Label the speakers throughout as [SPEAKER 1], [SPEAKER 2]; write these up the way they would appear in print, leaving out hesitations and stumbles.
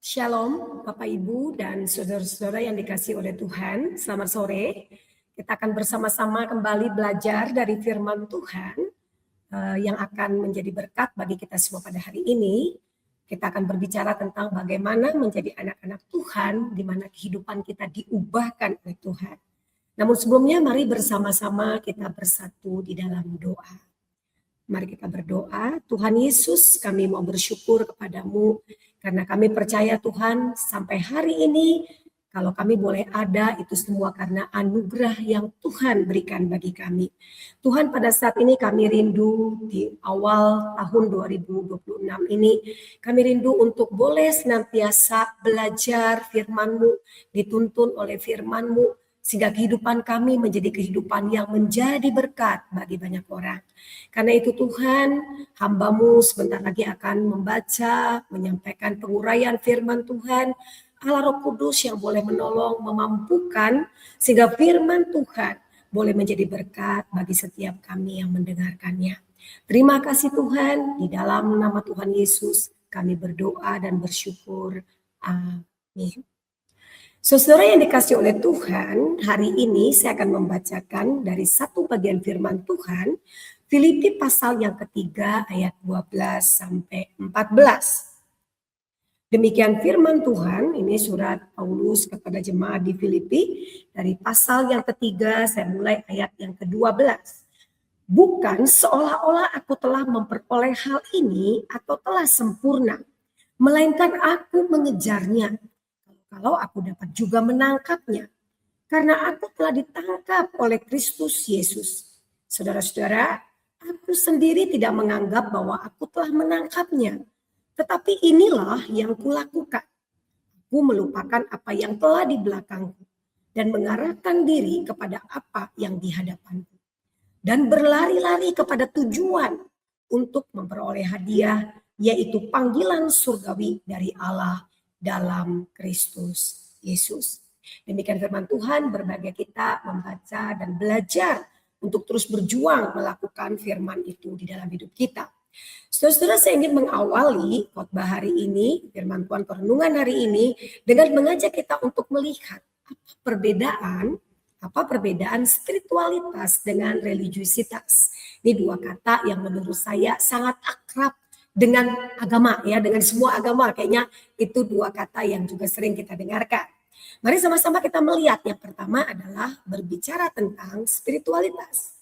[SPEAKER 1] Shalom Bapak Ibu dan saudara-saudara yang dikasihi oleh Tuhan. Selamat sore. Kita akan bersama-sama kembali belajar dari firman Tuhan yang akan menjadi berkat bagi kita semua pada hari ini. Kita akan berbicara tentang bagaimana menjadi anak-anak Tuhan, di mana kehidupan kita diubahkan oleh Tuhan. Namun sebelumnya mari bersama-sama kita bersatu di dalam doa. Mari kita berdoa. Tuhan Yesus, kami mau bersyukur kepadamu karena kami percaya Tuhan sampai hari ini kalau kami boleh ada itu semua karena anugerah yang Tuhan berikan bagi kami. Tuhan, pada saat ini kami rindu di awal tahun 2026 ini, kami rindu untuk boleh senantiasa belajar firman-Mu, dituntun oleh firman-Mu, sehingga kehidupan kami menjadi kehidupan yang menjadi berkat bagi banyak orang. Karena itu Tuhan, hamba-Mu sebentar lagi akan membaca, menyampaikan penguraian firman Tuhan. Allah Roh Kudus yang boleh menolong, memampukan, sehingga firman Tuhan boleh menjadi berkat bagi setiap kami yang mendengarkannya. Terima kasih Tuhan, di dalam nama Tuhan Yesus kami berdoa dan bersyukur. Amin. Saudara yang dikasih oleh Tuhan, hari ini saya akan membacakan dari satu bagian firman Tuhan, Filipi pasal yang ketiga ayat 12 sampai 14. Demikian firman Tuhan, ini surat Paulus kepada jemaat di Filipi, dari pasal yang ketiga saya mulai ayat yang ke-12. Bukan seolah-olah aku telah memperoleh hal ini atau telah sempurna, melainkan aku mengejarnya. Kalau aku dapat juga menangkapnya, karena aku telah ditangkap oleh Kristus Yesus. Saudara-saudara, aku sendiri tidak menganggap bahwa aku telah menangkapnya, tetapi inilah yang kulakukan. Aku melupakan apa yang telah di belakangku dan mengarahkan diri kepada apa yang di hadapanku, dan berlari-lari kepada tujuan untuk memperoleh hadiah, yaitu panggilan surgawi dari Allah dalam Kristus Yesus. Demikian firman Tuhan, berbahagia kita membaca dan belajar untuk terus berjuang melakukan firman itu di dalam hidup kita. Saudara-saudara, saya ingin mengawali khotbah hari ini, firman Tuhan perenungan hari ini, dengan mengajak kita untuk melihat apa perbedaan spiritualitas dengan religiusitas. Ini dua kata yang menurut saya sangat akrab dengan agama, ya, dengan semua agama. Kayaknya itu dua kata yang juga sering kita dengarkan. Mari sama-sama kita melihat. Yang pertama adalah berbicara tentang spiritualitas.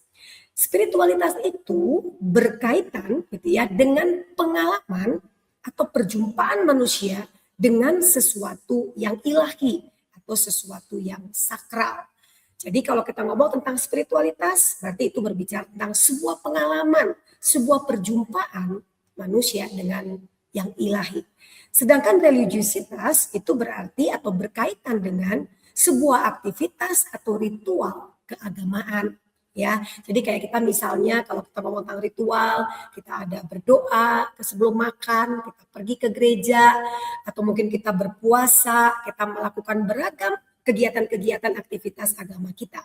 [SPEAKER 1] Spiritualitas itu berkaitan gitu ya dengan pengalaman atau perjumpaan manusia dengan sesuatu yang ilahi atau sesuatu yang sakral. Jadi kalau kita ngomong tentang spiritualitas, berarti itu berbicara tentang sebuah pengalaman, sebuah perjumpaan manusia dengan yang ilahi. Sedangkan religiusitas itu berarti atau berkaitan dengan sebuah aktivitas atau ritual keagamaan. Ya, jadi kayak kita misalnya kalau kita ngomong tentang ritual, kita ada berdoa sebelum makan, kita pergi ke gereja, atau mungkin kita berpuasa, kita melakukan beragam kegiatan-kegiatan aktivitas agama kita.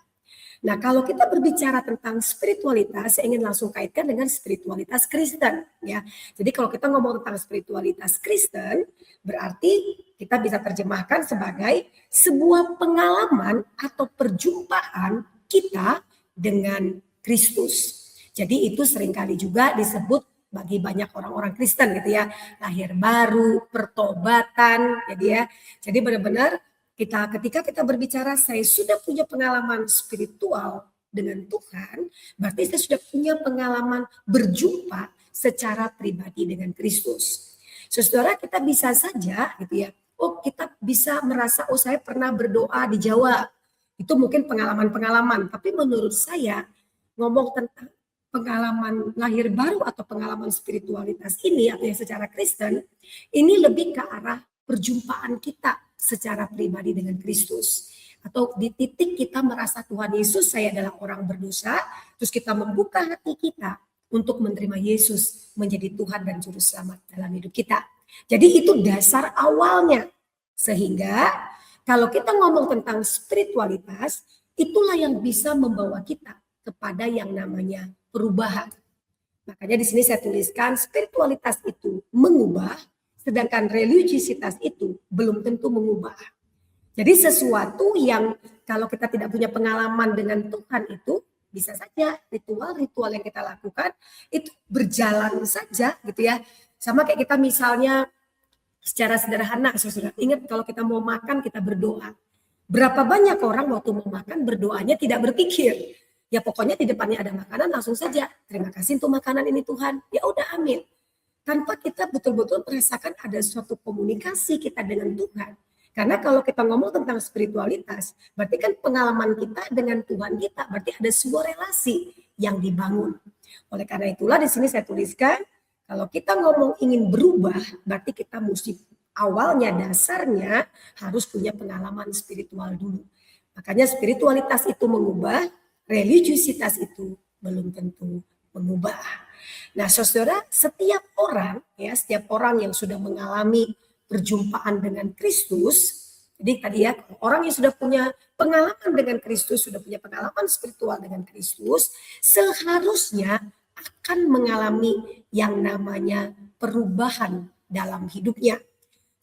[SPEAKER 1] Nah, kalau kita berbicara tentang spiritualitas, saya ingin langsung kaitkan dengan spiritualitas Kristen, ya. Jadi kalau kita ngomong tentang spiritualitas Kristen, berarti kita bisa terjemahkan sebagai sebuah pengalaman atau perjumpaan kita dengan Kristus. Jadi itu seringkali juga disebut bagi banyak orang-orang Kristen gitu ya, lahir baru, pertobatan, jadi ya. Jadi benar-benar ketika kita berbicara saya sudah punya pengalaman spiritual dengan Tuhan, berarti saya sudah punya pengalaman berjumpa secara pribadi dengan Kristus. Saudara, kita bisa saja gitu ya, kita bisa merasa saya pernah berdoa di Jawa. Itu mungkin pengalaman-pengalaman, tapi menurut saya ngomong tentang pengalaman lahir baru atau pengalaman spiritualitas ini atau yang secara Kristen, ini lebih ke arah perjumpaan kita secara pribadi dengan Kristus. Atau di titik kita merasa Tuhan Yesus, saya adalah orang berdosa, terus kita membuka hati kita untuk menerima Yesus menjadi Tuhan dan Juru Selamat dalam hidup kita. Jadi itu dasar awalnya. Sehingga kalau kita ngomong tentang spiritualitas, itulah yang bisa membawa kita kepada yang namanya perubahan. Makanya di sini saya tuliskan spiritualitas itu mengubah, Sedangkan religiusitas itu belum tentu mengubah. Jadi sesuatu yang kalau kita tidak punya pengalaman dengan Tuhan itu, bisa saja ritual-ritual yang kita lakukan itu berjalan saja gitu ya. Sama kayak kita misalnya secara sederhana, saudara, ingat kalau kita mau makan kita berdoa. Berapa banyak orang waktu mau makan berdoanya tidak berpikir. Ya pokoknya di depannya ada makanan langsung saja. Terima kasih untuk makanan ini Tuhan. Ya udah ambil. Tanpa kita betul-betul merasakan ada suatu komunikasi kita dengan Tuhan. Karena kalau kita ngomong tentang spiritualitas, berarti kan pengalaman kita dengan Tuhan kita, berarti ada sebuah relasi yang dibangun. Oleh karena itulah di sini saya tuliskan, kalau kita ngomong ingin berubah, berarti kita mesti awalnya dasarnya harus punya pengalaman spiritual dulu. Makanya spiritualitas itu mengubah, religiusitas itu belum tentu mengubah. Nah, saudara, setiap orang yang sudah mengalami perjumpaan dengan Kristus, jadi tadi ya, orang yang sudah punya pengalaman dengan Kristus, sudah punya pengalaman spiritual dengan Kristus, seharusnya akan mengalami yang namanya perubahan dalam hidupnya.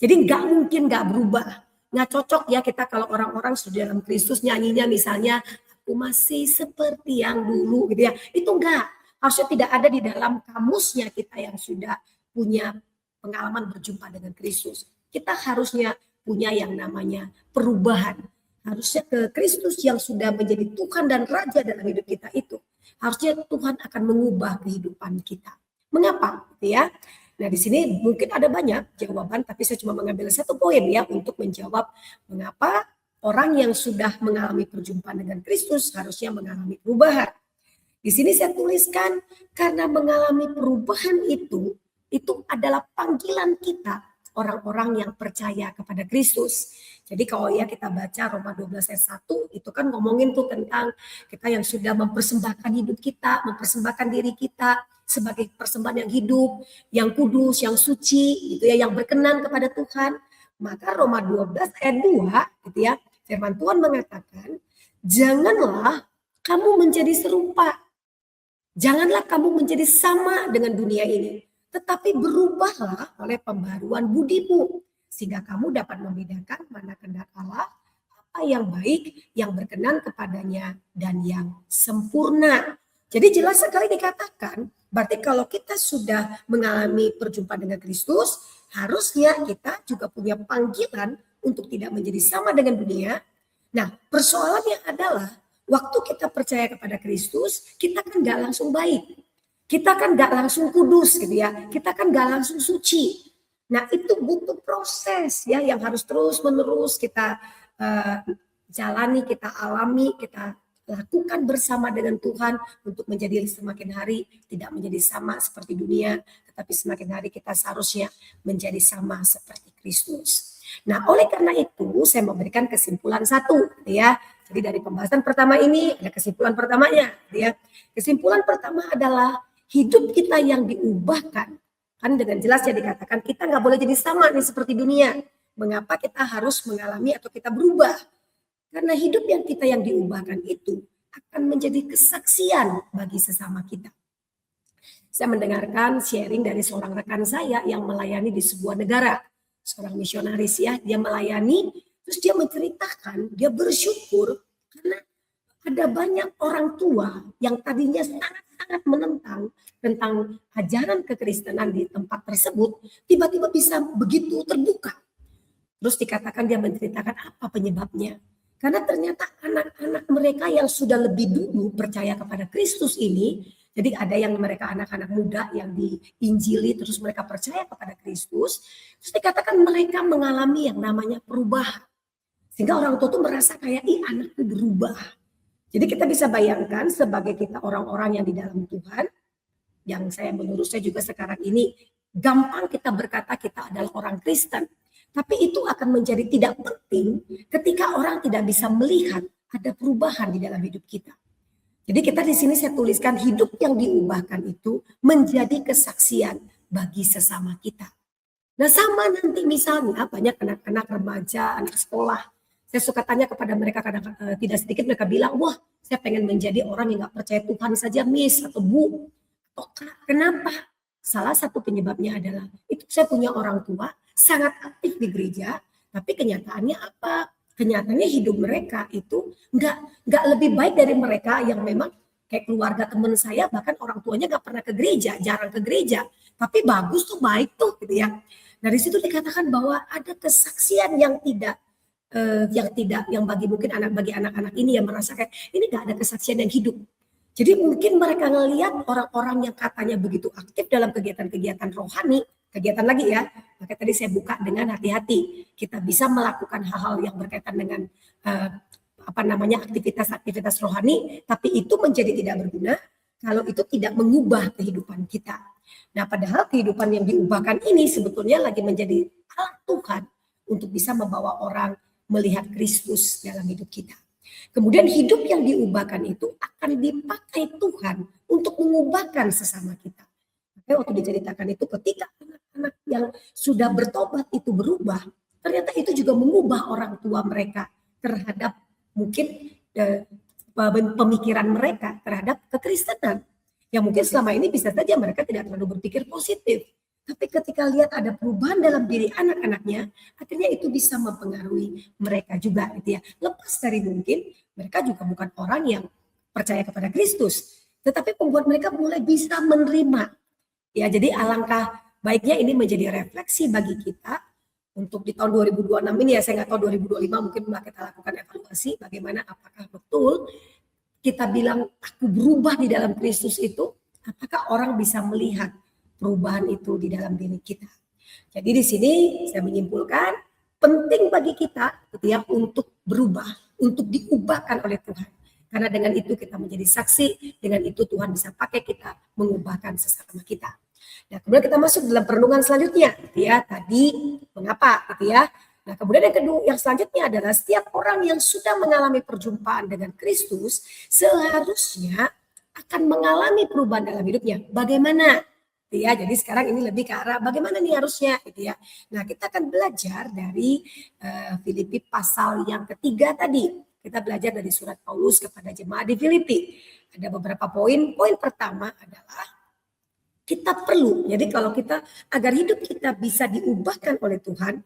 [SPEAKER 1] Jadi nggak mungkin nggak berubah. Nggak cocok ya kita kalau orang-orang sudah dalam Kristus nyanyinya misalnya, aku masih seperti yang dulu gitu ya. Itu enggak. Harusnya tidak ada di dalam kamusnya kita yang sudah punya pengalaman berjumpa dengan Kristus. Kita harusnya punya yang namanya perubahan. Harusnya ke Kristus yang sudah menjadi Tuhan dan Raja dalam hidup kita itu. Harusnya Tuhan akan mengubah kehidupan kita. Mengapa? Gitu ya. Nah di sini mungkin ada banyak jawaban, tapi saya cuma mengambil satu poin ya untuk menjawab mengapa orang yang sudah mengalami perjumpaan dengan Kristus harusnya mengalami perubahan. Di sini saya tuliskan karena mengalami perubahan itu adalah panggilan kita orang-orang yang percaya kepada Kristus. Jadi kalau ya kita baca Roma 12 ayat 1 itu kan ngomongin tuh tentang kita yang sudah mempersembahkan hidup kita, mempersembahkan diri kita sebagai persembahan yang hidup, yang kudus, yang suci gitu ya, yang berkenan kepada Tuhan. Maka Roma 12 ayat 2 gitu ya, firman Tuhan mengatakan, janganlah kamu menjadi serupa. Janganlah kamu menjadi sama dengan dunia ini, tetapi berubahlah oleh pembaruan budimu, sehingga kamu dapat membedakan mana kehendak Allah, apa yang baik, yang berkenan kepadanya, dan yang sempurna. Jadi jelas sekali dikatakan, berarti kalau kita sudah mengalami perjumpaan dengan Kristus, harusnya kita juga punya panggilan untuk tidak menjadi sama dengan dunia. Nah, persoalannya adalah waktu kita percaya kepada Kristus, kita kan gak langsung baik. Kita kan gak langsung kudus gitu ya. Kita kan gak langsung suci. Nah itu butuh proses ya yang harus terus menerus kita jalani, kita alami, kita lakukan bersama dengan Tuhan untuk menjadi semakin hari tidak menjadi sama seperti dunia, tetapi semakin hari kita seharusnya menjadi sama seperti Kristus. Nah oleh karena itu saya memberikan kesimpulan satu ya. Jadi dari pembahasan pertama ini ada kesimpulan pertamanya ya. Kesimpulan pertama adalah hidup kita yang diubahkan. Kan dengan jelas ya dikatakan kita nggak boleh jadi sama nih seperti dunia. Mengapa kita harus mengalami atau kita berubah? Karena hidup yang kita yang diubahkan itu akan menjadi kesaksian bagi sesama kita. Saya mendengarkan sharing dari seorang rekan saya yang melayani di sebuah negara. Seorang misionaris ya, dia melayani, terus dia menceritakan, dia bersyukur karena ada banyak orang tua yang tadinya sangat menentang tentang ajaran kekristenan di tempat tersebut, tiba-tiba bisa begitu terbuka. Terus dikatakan dia menceritakan apa penyebabnya. Karena ternyata anak-anak mereka yang sudah lebih dulu percaya kepada Kristus ini, jadi ada yang mereka anak-anak muda yang diinjili terus mereka percaya kepada Kristus, terus dikatakan mereka mengalami yang namanya perubahan. Sehingga orang tua tuh merasa kayak, anakku berubah. Jadi kita bisa bayangkan sebagai kita orang-orang yang di dalam Tuhan, yang menurut saya juga sekarang ini gampang kita berkata kita adalah orang Kristen. Tapi itu akan menjadi tidak penting ketika orang tidak bisa melihat ada perubahan di dalam hidup kita. Jadi kita di sini saya tuliskan hidup yang diubahkan itu menjadi kesaksian bagi sesama kita. Nah sama nanti misalnya banyak anak-anak remaja, anak sekolah. Saya suka tanya kepada mereka kadang tidak sedikit mereka bilang, wah saya pengen menjadi orang yang gak percaya Tuhan saja Miss atau Bu. Atau Kak, kenapa? Salah satu penyebabnya adalah itu saya punya orang tua sangat aktif di gereja, tapi kenyataannya apa? Kenyataannya hidup mereka itu nggak lebih baik dari mereka yang memang kayak keluarga teman saya, bahkan orang tuanya nggak pernah ke gereja, jarang ke gereja, tapi bagus tuh, baik tuh gitu ya. Dari situ dikatakan bahwa ada kesaksian yang bagi mungkin bagi anak-anak ini yang merasa kayak ini nggak ada kesaksian yang hidup. Jadi mungkin mereka ngelihat orang-orang yang katanya begitu aktif dalam kegiatan-kegiatan rohani, kegiatan lagi ya, maka tadi saya buka dengan hati-hati. Kita bisa melakukan hal-hal yang berkaitan dengan aktivitas-aktivitas rohani, tapi itu menjadi tidak berguna kalau itu tidak mengubah kehidupan kita. Nah, padahal kehidupan yang diubahkan ini sebetulnya lagi menjadi alat Tuhan untuk bisa membawa orang melihat Kristus dalam hidup kita. Kemudian hidup yang diubahkan itu akan dipakai Tuhan untuk mengubahkan sesama kita. Makanya waktu diceritakan itu ketika anak-anak yang sudah bertobat itu berubah, ternyata itu juga mengubah orang tua mereka terhadap mungkin pemikiran mereka terhadap kekristenan. Yang mungkin selama ini bisa saja mereka tidak terlalu berpikir positif. Tapi ketika lihat ada perubahan dalam diri anak-anaknya, akhirnya itu bisa mempengaruhi mereka juga gitu ya. Lepas dari mungkin mereka juga bukan orang yang percaya kepada Kristus, tetapi membuat mereka mulai bisa menerima. Ya, jadi alangkah baiknya ini menjadi refleksi bagi kita untuk di tahun 2026 ini ya, saya nggak tahu 2025 mungkin kita lakukan evaluasi bagaimana apakah betul kita bilang aku berubah di dalam Kristus itu, apakah orang bisa melihat perubahan itu di dalam diri kita. Jadi di sini saya menyimpulkan penting bagi kita gitu ya untuk berubah, untuk diubahkan oleh Tuhan. Karena dengan itu kita menjadi saksi, dengan itu Tuhan bisa pakai kita mengubahkan sesama kita. Nah, kemudian kita masuk dalam perenungan selanjutnya, gitu ya. Tadi mengapa, gitu ya. Nah, kemudian yang kedua, yang selanjutnya adalah setiap orang yang sudah mengalami perjumpaan dengan Kristus seharusnya akan mengalami perubahan dalam hidupnya. Bagaimana? Ya, jadi sekarang ini lebih ke arah bagaimana nih harusnya gitu ya. Nah, kita akan belajar dari Filipi pasal yang ketiga tadi. Kita belajar dari surat Paulus kepada jemaat di Filipi. Ada beberapa poin. Poin pertama adalah kita perlu. Jadi kalau kita agar hidup kita bisa diubahkan oleh Tuhan,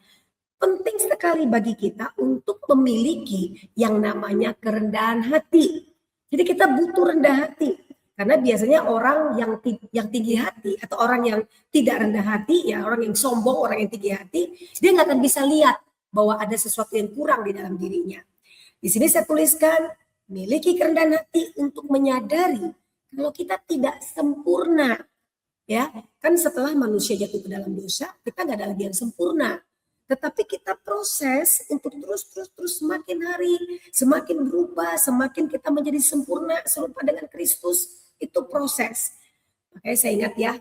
[SPEAKER 1] penting sekali bagi kita untuk memiliki yang namanya kerendahan hati. Jadi kita butuh rendah hati. Karena biasanya orang yang tinggi hati atau orang yang tidak rendah hati, ya orang yang sombong, orang yang tinggi hati, dia nggak akan bisa lihat bahwa ada sesuatu yang kurang di dalam dirinya. Di sini saya tuliskan, miliki kerendahan hati untuk menyadari kalau kita tidak sempurna. Ya, kan setelah manusia jatuh ke dalam dosa, kita nggak ada lagi yang sempurna. Tetapi kita proses untuk terus semakin hari, semakin berubah, semakin kita menjadi sempurna serupa dengan Kristus. Itu proses. Makanya saya ingat ya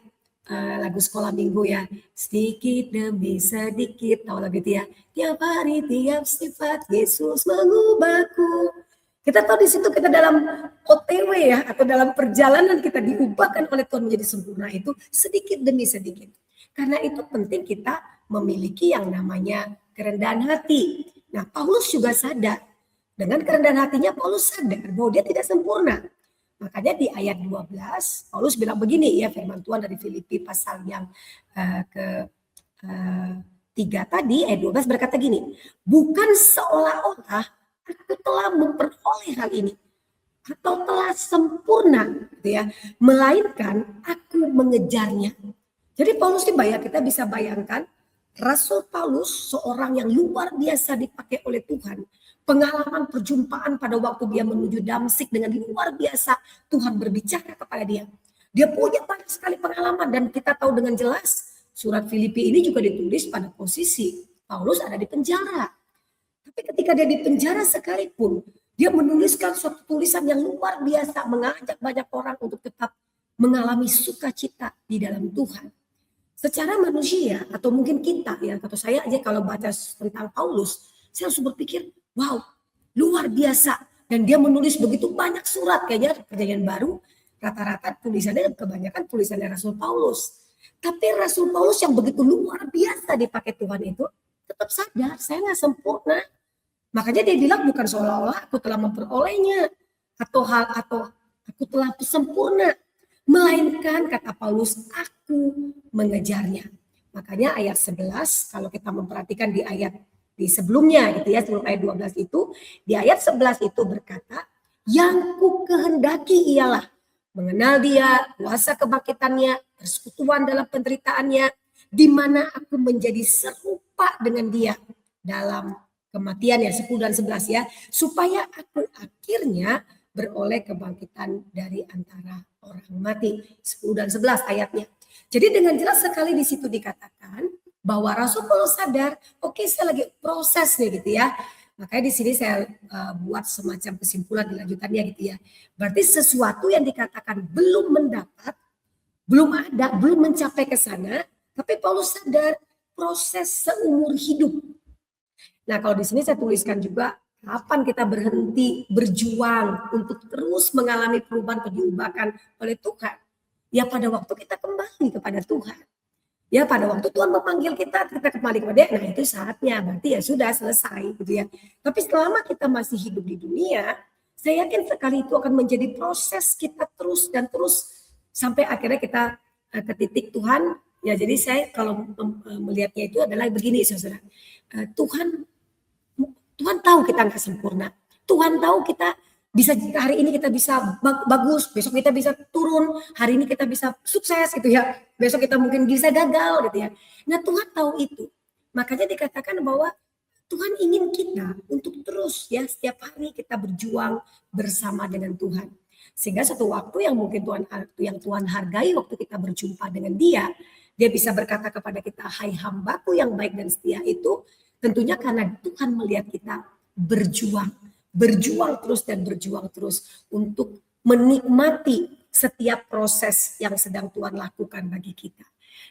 [SPEAKER 1] lagu sekolah minggu ya, sedikit demi sedikit, tahu lagu itu ya, tiap hari tiap sifat Yesus mengubahku. Kita tahu di situ kita dalam OTW ya, atau dalam perjalanan kita diubahkan oleh Tuhan menjadi sempurna itu sedikit demi sedikit. Karena itu penting kita memiliki yang namanya kerendahan hati. Nah, Paulus juga sadar. Dengan kerendahan hatinya Paulus sadar bahwa dia tidak sempurna. Makanya di ayat 12 Paulus bilang begini ya, firman Tuhan dari Filipi pasal yang ke-3 tadi ayat 12 berkata gini, bukan seolah-olah aku telah memperoleh hal ini atau telah sempurna gitu ya, melainkan aku mengejarnya. Jadi Paulus kita bisa bayangkan Rasul Paulus seorang yang luar biasa dipakai oleh Tuhan. Pengalaman perjumpaan pada waktu dia menuju Damsik dengan luar biasa Tuhan berbicara kepada dia. Dia punya banyak sekali pengalaman dan kita tahu dengan jelas surat Filipi ini juga ditulis pada posisi Paulus ada di penjara. Tapi ketika dia di penjara sekalipun dia menuliskan suatu tulisan yang luar biasa mengajak banyak orang untuk tetap mengalami sukacita di dalam Tuhan. Secara manusia atau mungkin kita ya, atau saya aja kalau baca tentang Paulus, saya langsung berpikir, wow, luar biasa. Dan dia menulis begitu banyak surat, kayaknya Perjanjian Baru, rata-rata tulisannya kebanyakan tulisannya Rasul Paulus. Tapi Rasul Paulus yang begitu luar biasa dipakai Tuhan itu, tetap sadar, saya nggak sempurna. Makanya dia bilang bukan seolah-olah aku telah memperolehnya, atau aku telah sempurna. melainkan kata Paulus, aku mengejarnya. Makanya ayat 11 kalau kita memperhatikan di ayat di sebelumnya gitu ya, sebelum ayat 12 itu, di ayat 11 itu berkata, yang ku kehendaki ialah mengenal dia, kuasa kebangkitannya, persekutuan dalam penderitaannya, di mana aku menjadi serupa dengan dia dalam kematian ya, 10 dan 11 ya, supaya aku akhirnya beroleh kebangkitan dari antara orang mati. 10 dan 11 ayatnya. Jadi dengan jelas sekali di situ dikatakan bahwa Rasul Paulus sadar, oke, saya lagi proses nih gitu ya. Makanya di sini saya buat semacam kesimpulan di lanjutannya gitu ya. Berarti sesuatu yang dikatakan belum mendapat, belum ada, belum mencapai ke sana, tapi Paulus sadar proses seumur hidup. Nah, kalau di sini saya tuliskan juga kapan kita berhenti berjuang untuk terus mengalami perubahan atau diubahkan oleh Tuhan. Ya pada waktu kita kembali kepada Tuhan. Ya pada waktu Tuhan memanggil kita kembali kepada Dia, nah itu saatnya, berarti ya sudah selesai gitu ya. Tapi selama kita masih hidup di dunia, saya yakin sekali itu akan menjadi proses kita terus dan terus sampai akhirnya kita ke titik Tuhan. Ya jadi saya kalau melihatnya itu adalah begini saudara, Tuhan tahu kita nggak sempurna. Tuhan tahu kita bisa hari ini kita bisa bagus, besok kita bisa turun, hari ini kita bisa sukses gitu ya. Besok kita mungkin bisa gagal gitu ya. Nah, Tuhan tahu itu. Makanya dikatakan bahwa Tuhan ingin kita untuk terus ya setiap hari kita berjuang bersama dengan Tuhan. Sehingga satu waktu yang mungkin Tuhan hargai waktu kita berjumpa dengan Dia bisa berkata kepada kita, "Hai hambaku yang baik dan setia itu." Tentunya karena Tuhan melihat kita berjuang terus dan berjuang terus untuk menikmati setiap proses yang sedang Tuhan lakukan bagi kita.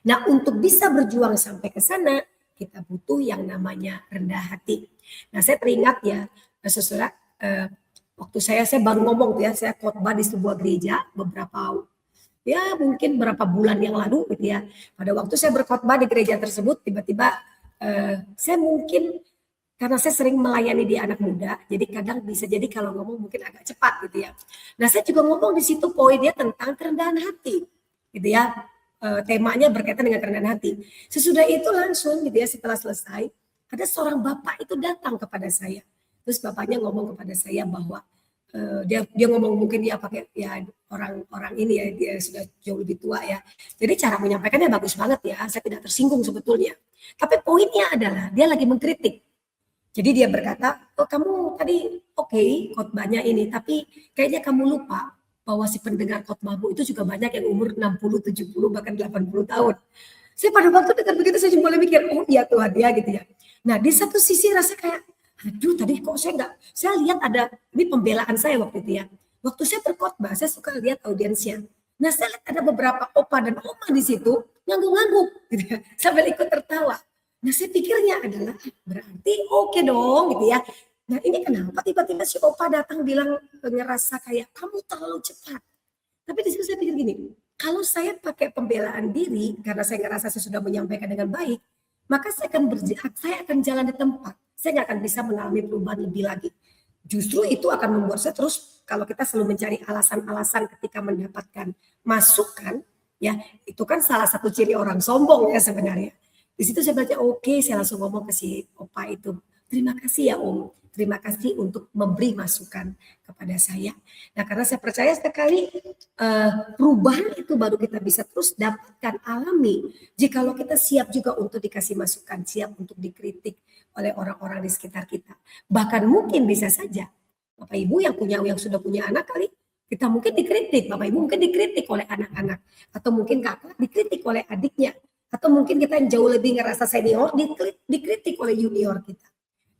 [SPEAKER 1] Nah, untuk bisa berjuang sampai ke sana, kita butuh yang namanya rendah hati. Nah, saya teringat ya, saudara, waktu saya baru ngomong tuh ya, saya khotbah di sebuah gereja mungkin berapa bulan yang lalu gitu ya. Pada waktu saya berkhotbah di gereja tersebut, tiba-tiba saya mungkin karena saya sering melayani di anak muda, jadi kadang bisa jadi kalau ngomong mungkin agak cepat gitu ya. Nah, saya juga ngomong di situ poinnya tentang kerendahan hati, gitu ya. Temanya berkaitan dengan kerendahan hati. Sesudah itu langsung gitu ya, setelah selesai, ada seorang bapak itu datang kepada saya. Terus bapaknya ngomong kepada saya bahwa dia ngomong mungkin dia pakai ya orang ini ya, dia sudah jauh lebih tua ya. Jadi cara menyampaikannya bagus banget ya, saya tidak tersinggung sebetulnya. Tapi poinnya adalah dia lagi mengkritik. Jadi dia berkata, oh kamu tadi oke, khotbahnya ini, tapi kayaknya kamu lupa bahwa si pendengar khotbahmu itu juga banyak yang umur 60, 70, bahkan 80 tahun. Saya pada waktu dengar begitu saya mulai mikir, oh iya Tuhan ya gitu ya. Nah di satu sisi rasa kayak, aduh tadi kok saya lihat ada, ini pembelaan saya waktu itu ya. Waktu saya berkhotbah, saya suka lihat audiensnya. Nah saya lihat ada beberapa opa dan oma di situ, ngangguk-ngangguk gitu ya, sambil ikut tertawa. Nah saya pikirnya adalah berarti oke dong gitu ya. Nah ini kenapa tiba-tiba si opa datang bilang ngerasa kayak kamu terlalu cepat. Tapi di situ saya pikir gini, kalau saya pakai pembelaan diri karena saya ngerasa saya sudah menyampaikan dengan baik, maka saya akan jalan di tempat. Saya nggak akan bisa mengalami perubahan lebih lagi. Justru itu akan membuat saya terus kalau kita selalu mencari alasan-alasan ketika mendapatkan masukan, ya itu kan salah satu ciri orang sombong ya sebenarnya. Di situ saya baca, oke, saya langsung ngomong ke si opa itu, terima kasih ya Om, terima kasih untuk memberi masukan kepada saya. Nah karena saya percaya sekali perubahan itu baru kita bisa terus dapatkan, alami. Jikalau kita siap juga untuk dikasih masukan, siap untuk dikritik oleh orang-orang di sekitar kita. Bahkan mungkin bisa saja, Bapak Ibu yang sudah punya anak kali, kita mungkin dikritik, Bapak Ibu mungkin dikritik oleh anak-anak, atau mungkin kakak dikritik oleh adiknya, atau mungkin kita yang jauh lebih ngerasa senior dikritik oleh junior kita.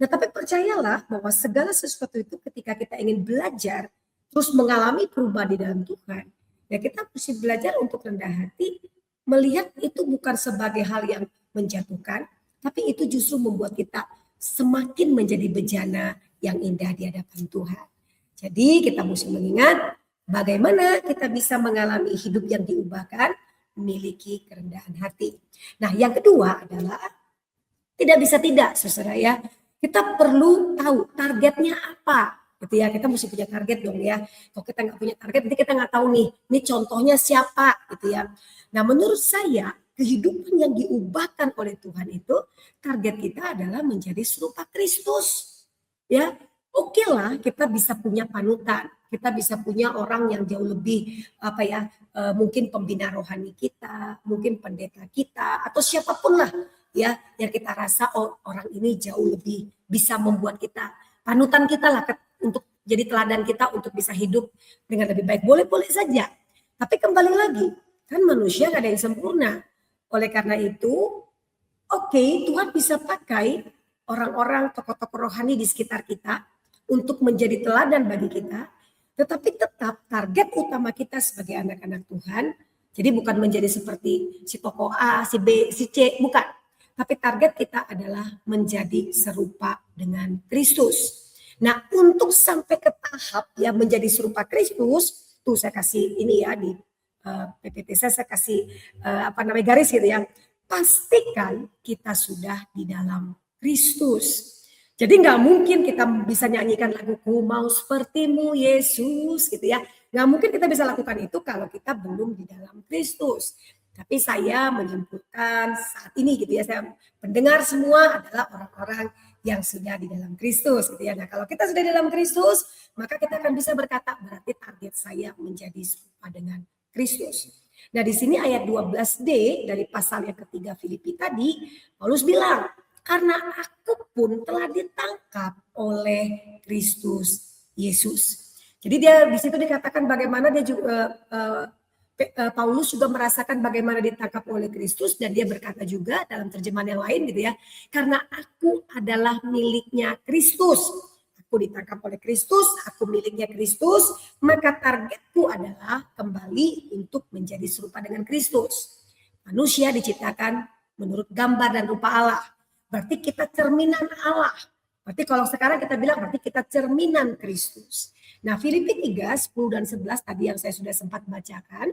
[SPEAKER 1] Nah tapi percayalah bahwa segala sesuatu itu ketika kita ingin belajar terus mengalami perubahan di dalam Tuhan, ya kita mesti belajar untuk rendah hati, melihat itu bukan sebagai hal yang menjatuhkan, tapi itu justru membuat kita semakin menjadi bejana yang indah di hadapan Tuhan. Jadi kita mesti mengingat bagaimana kita bisa mengalami hidup yang diubahkan, memiliki kerendahan hati. Nah, yang kedua adalah tidak bisa tidak, saudara ya. Kita perlu tahu targetnya apa gitu ya. Kita mesti punya target dong ya. Kalau kita nggak punya target, nanti kita nggak tahu nih, ini contohnya siapa gitu ya. Nah menurut saya kehidupan yang diubahkan oleh Tuhan itu target kita adalah menjadi serupa Kristus. Ya, oke lah kita bisa punya panutan, kita bisa punya orang yang jauh lebih mungkin pembina rohani kita, mungkin pendeta kita atau siapapun lah ya yang kita rasa orang ini jauh lebih bisa membuat kita panutan kita lah untuk jadi teladan kita untuk bisa hidup dengan lebih baik. Boleh-boleh saja. Tapi kembali lagi, kan manusia gak ada yang sempurna. Oleh karena itu, Tuhan bisa pakai orang-orang tokoh-tokoh rohani di sekitar kita untuk menjadi teladan bagi kita, tetapi tetap target utama kita sebagai anak-anak Tuhan, jadi bukan menjadi seperti si tokoh A, si B, si C, bukan. Tapi target kita adalah menjadi serupa dengan Kristus. Nah, untuk sampai ke tahap ya menjadi serupa Kristus, tuh saya kasih ini ya di PPT saya kasih garis gitu ya. Pastikan kita sudah di dalam Kristus. Jadi nggak mungkin kita bisa nyanyikan lagu "Ku mau sepertimu Yesus" gitu ya. Nggak mungkin kita bisa lakukan itu kalau kita belum di dalam Kristus. Tapi saya menyimpulkan saat ini gitu ya, saya mendengar semua adalah orang-orang yang sudah di dalam Kristus gitu ya. Nah kalau kita sudah di dalam Kristus, maka kita akan bisa berkata berarti target saya menjadi serupa dengan Kristus. Nah di sini ayat 12D dari pasal yang ketiga Filipi tadi, Paulus bilang, karena aku pun telah ditangkap oleh Kristus Yesus. Jadi dia di situ dikatakan bagaimana dia juga Paulus juga merasakan bagaimana ditangkap oleh Kristus dan dia berkata juga dalam terjemahan yang lain gitu ya, karena aku adalah miliknya Kristus. Aku ditangkap oleh Kristus, aku miliknya Kristus, maka targetku adalah kembali untuk menjadi serupa dengan Kristus. Manusia diciptakan menurut gambar dan rupa Allah. Berarti kita cerminan Allah. Berarti kalau sekarang kita bilang berarti kita cerminan Kristus. Nah, Filipi 3, 10 dan 11 tadi yang saya sudah sempat bacakan.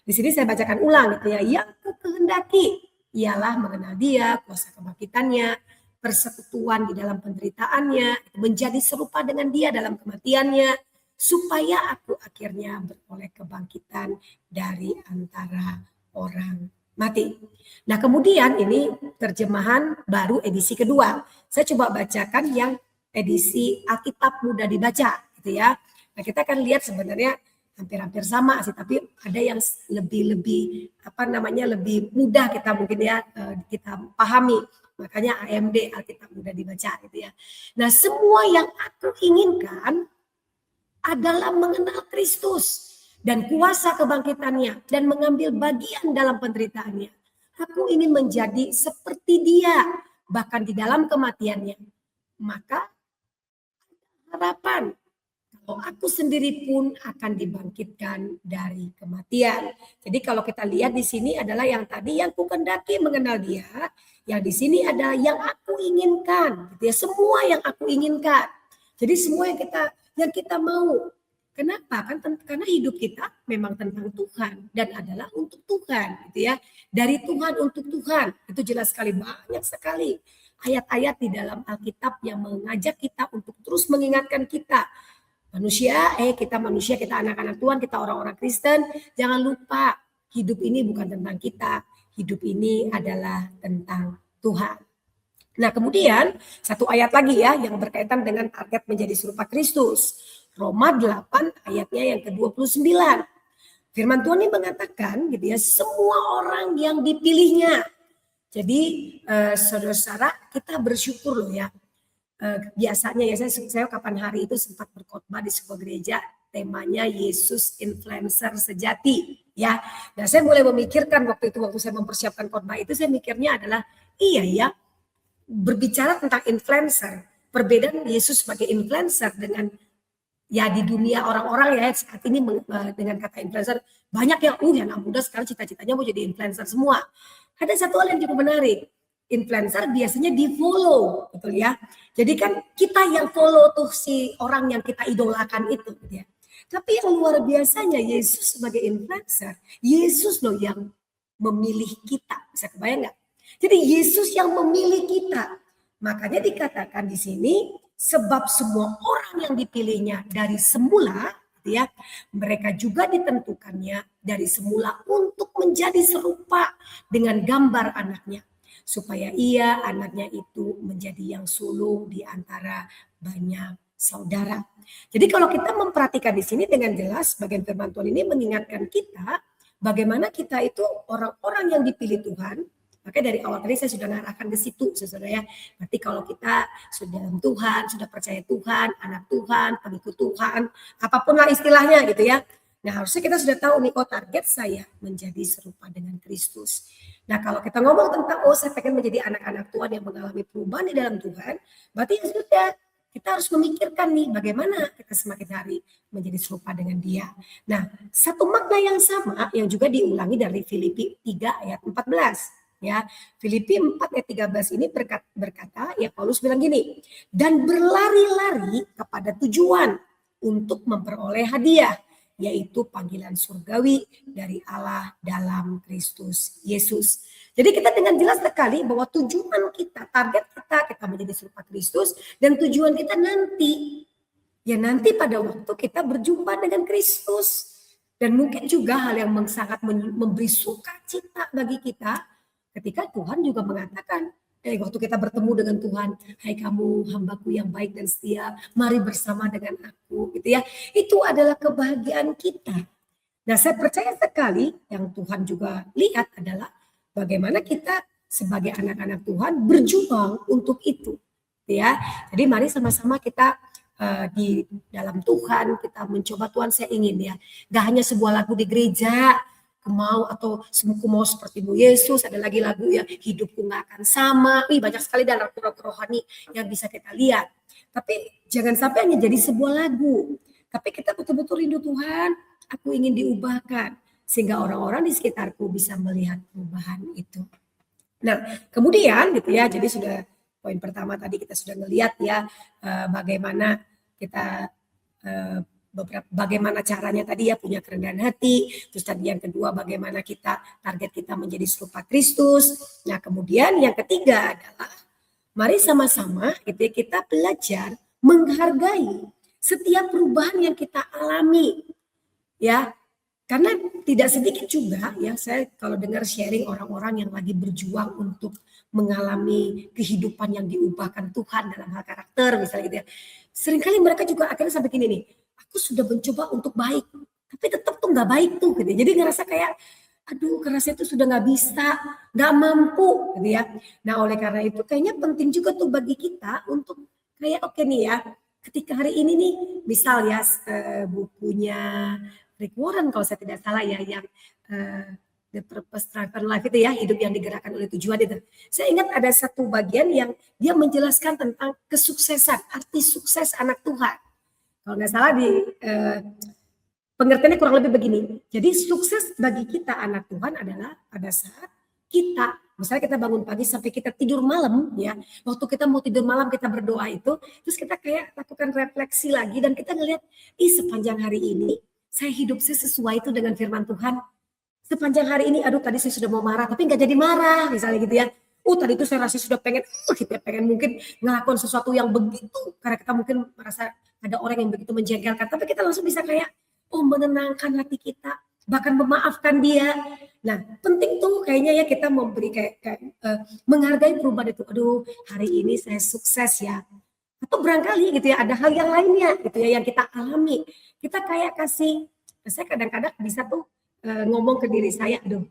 [SPEAKER 1] Di sini saya bacakan ulang gitu ya. Yang kukehendaki ialah mengenal Dia, kuasa kebangkitannya, persekutuan di dalam penderitaannya, menjadi serupa dengan Dia dalam kematiannya, supaya aku akhirnya beroleh kebangkitan dari antara orang mati. Nah kemudian ini terjemahan baru edisi kedua. Saya coba bacakan yang edisi Alkitab mudah dibaca gitu ya. Nah kita akan lihat sebenarnya hampir-hampir sama sih, tapi ada yang lebih lebih mudah kita mungkin ya kita pahami. Makanya AMD Alkitab mudah dibaca gitu ya. Nah semua yang aku inginkan adalah mengenal Kristus dan kuasa kebangkitannya dan mengambil bagian dalam penderitaannya. Aku ingin menjadi seperti Dia, bahkan di dalam kematiannya. Maka harapan kalau aku sendiri pun akan dibangkitkan dari kematian. Jadi kalau kita lihat di sini adalah yang tadi yang kukehendaki mengenal Dia, yang di sini ada yang aku inginkan, gitu ya, semua yang aku inginkan. Jadi semua yang kita mau. Kenapa? Karena hidup kita memang tentang Tuhan dan adalah untuk Tuhan, gitu ya. Dari Tuhan untuk Tuhan. Itu jelas sekali, banyak sekali ayat-ayat di dalam Alkitab yang mengajak kita untuk terus mengingatkan kita. Kita manusia, kita anak-anak Tuhan, kita orang-orang Kristen, jangan lupa hidup ini bukan tentang kita. Hidup ini adalah tentang Tuhan. Nah, kemudian satu ayat lagi ya yang berkaitan dengan target menjadi serupa Kristus. Roma 8 ayatnya yang ke-29. Firman Tuhan ini mengatakan gitu ya, semua orang yang dipilihnya. Jadi saudara-saudara, kita bersyukur loh ya. Biasanya ya saya kapan hari itu sempat berkhotbah di sebuah gereja, temanya Yesus influencer sejati ya. Nah, saya mulai memikirkan waktu saya mempersiapkan khotbah itu, saya mikirnya adalah iya ya, berbicara tentang influencer, perbedaan Yesus sebagai influencer dengan ya di dunia orang-orang ya saat ini dengan kata influencer banyak yang anak muda sekarang cita-citanya mau jadi influencer semua. Ada satu hal yang cukup menarik. Influencer biasanya di follow, betul ya. Jadi kan kita yang follow tuh si orang yang kita idolakan itu, gitu ya. Tapi yang luar biasanya Yesus sebagai influencer, Yesus loh yang memilih kita. Bisa kebayang nggak? Jadi Yesus yang memilih kita. Makanya dikatakan di sini sebab semua orang yang dipilihnya dari semula, gitu ya, mereka juga ditentukannya dari semula untuk menjadi serupa dengan gambar anaknya, supaya ia anaknya itu menjadi yang sulung di antara banyak saudara. Jadi kalau kita memperhatikan di sini dengan jelas, bagian firman Tuhan ini mengingatkan kita bagaimana kita itu orang-orang yang dipilih Tuhan. Makanya dari awal tadi saya sudah mengarahkan ke situ, saudara ya. Berarti kalau kita sudah dalam Tuhan, sudah percaya Tuhan, anak Tuhan, pengikut Tuhan, apapun lah istilahnya gitu ya. Nah harusnya kita sudah tahu nih, oh target saya menjadi serupa dengan Kristus. Nah kalau kita ngomong tentang, oh saya pengen menjadi anak-anak Tuhan yang mengalami perubahan di dalam Tuhan, berarti ya sudah, kita harus memikirkan nih bagaimana kita semakin hari menjadi serupa dengan dia. Nah, satu makna yang sama yang juga diulangi dari Filipi 3 ayat 14. Ya, Filipi 4 ayat 13 ini berkata, ya Paulus bilang gini, dan berlari-lari kepada tujuan untuk memperoleh hadiah, yaitu panggilan surgawi dari Allah dalam Kristus Yesus. Jadi kita dengan jelas sekali bahwa tujuan kita, target kita menjadi serupa Kristus, dan tujuan kita nanti, ya nanti pada waktu kita berjumpa dengan Kristus. Dan mungkin juga hal yang sangat memberi sukacita bagi kita, ketika Tuhan juga mengatakan, waktu kita bertemu dengan Tuhan, hai kamu hambaku yang baik dan setia, mari bersama dengan aku, gitu ya. Itu adalah kebahagiaan kita. Nah, saya percaya sekali yang Tuhan juga lihat adalah bagaimana kita sebagai anak-anak Tuhan berjuang untuk itu, ya. Jadi mari sama-sama kita di dalam Tuhan, kita mencoba Tuhan, saya ingin ya, gak hanya sebuah lagu di gereja, mau atau semuku mau sepertimu Yesus, ada lagi lagu ya hidupku gak akan sama. Banyak sekali dalam rohani yang bisa kita lihat. Tapi jangan sampai hanya jadi sebuah lagu. Tapi kita betul-betul rindu Tuhan, aku ingin diubahkan sehingga orang-orang di sekitarku bisa melihat perubahan itu. Nah, kemudian gitu ya. Jadi sudah poin pertama tadi kita sudah melihat ya bagaimana kita bagaimana caranya tadi ya punya kerendahan hati. Terus tadi yang kedua bagaimana kita target kita menjadi serupa Kristus. Nah kemudian yang ketiga adalah mari sama-sama gitu ya, kita belajar menghargai setiap perubahan yang kita alami ya. Karena tidak sedikit juga ya, saya kalau dengar sharing orang-orang yang lagi berjuang untuk mengalami kehidupan yang diubahkan Tuhan dalam hal karakter misalnya gitu ya. Seringkali mereka juga akhirnya sampai gini nih, aku sudah mencoba untuk baik, tapi tetap tuh nggak baik tuh gitu. Jadi ngerasa kayak, aduh kerasa itu sudah nggak bisa, nggak mampu gitu ya. Nah oleh karena itu kayaknya penting juga tuh bagi kita untuk kayak oke nih ya, ketika hari ini nih, misal ya bukunya Rick Warren kalau saya tidak salah ya, yang The Purpose Driven Life itu ya, hidup yang digerakkan oleh tujuan itu. Saya ingat ada satu bagian yang dia menjelaskan tentang kesuksesan, arti sukses anak Tuhan. Kalau nggak salah di pengertiannya kurang lebih begini. Jadi sukses bagi kita anak Tuhan adalah pada saat kita, misalnya kita bangun pagi sampai kita tidur malam ya, waktu kita mau tidur malam kita berdoa itu, terus kita kayak lakukan refleksi lagi dan kita ngelihat, sepanjang hari ini saya hidup saya sesuai itu dengan firman Tuhan. Sepanjang hari ini, aduh tadi saya sudah mau marah, tapi nggak jadi marah, misalnya gitu ya. Tadi itu saya rasa sudah pengen, kita pengen mungkin ngelakuin sesuatu yang begitu, karena kita mungkin merasa ada orang yang begitu menjengkelkan, tapi kita langsung bisa kayak, menenangkan hati kita, bahkan memaafkan dia. Nah, penting tuh kayaknya ya kita memberi kayak menghargai perubahan itu. Aduh, hari ini saya sukses ya. Atau barangkali gitu ya, ada hal yang lainnya gitu ya yang kita alami. Kita kayak kasih, saya kadang-kadang bisa tuh ngomong ke diri saya, aduh,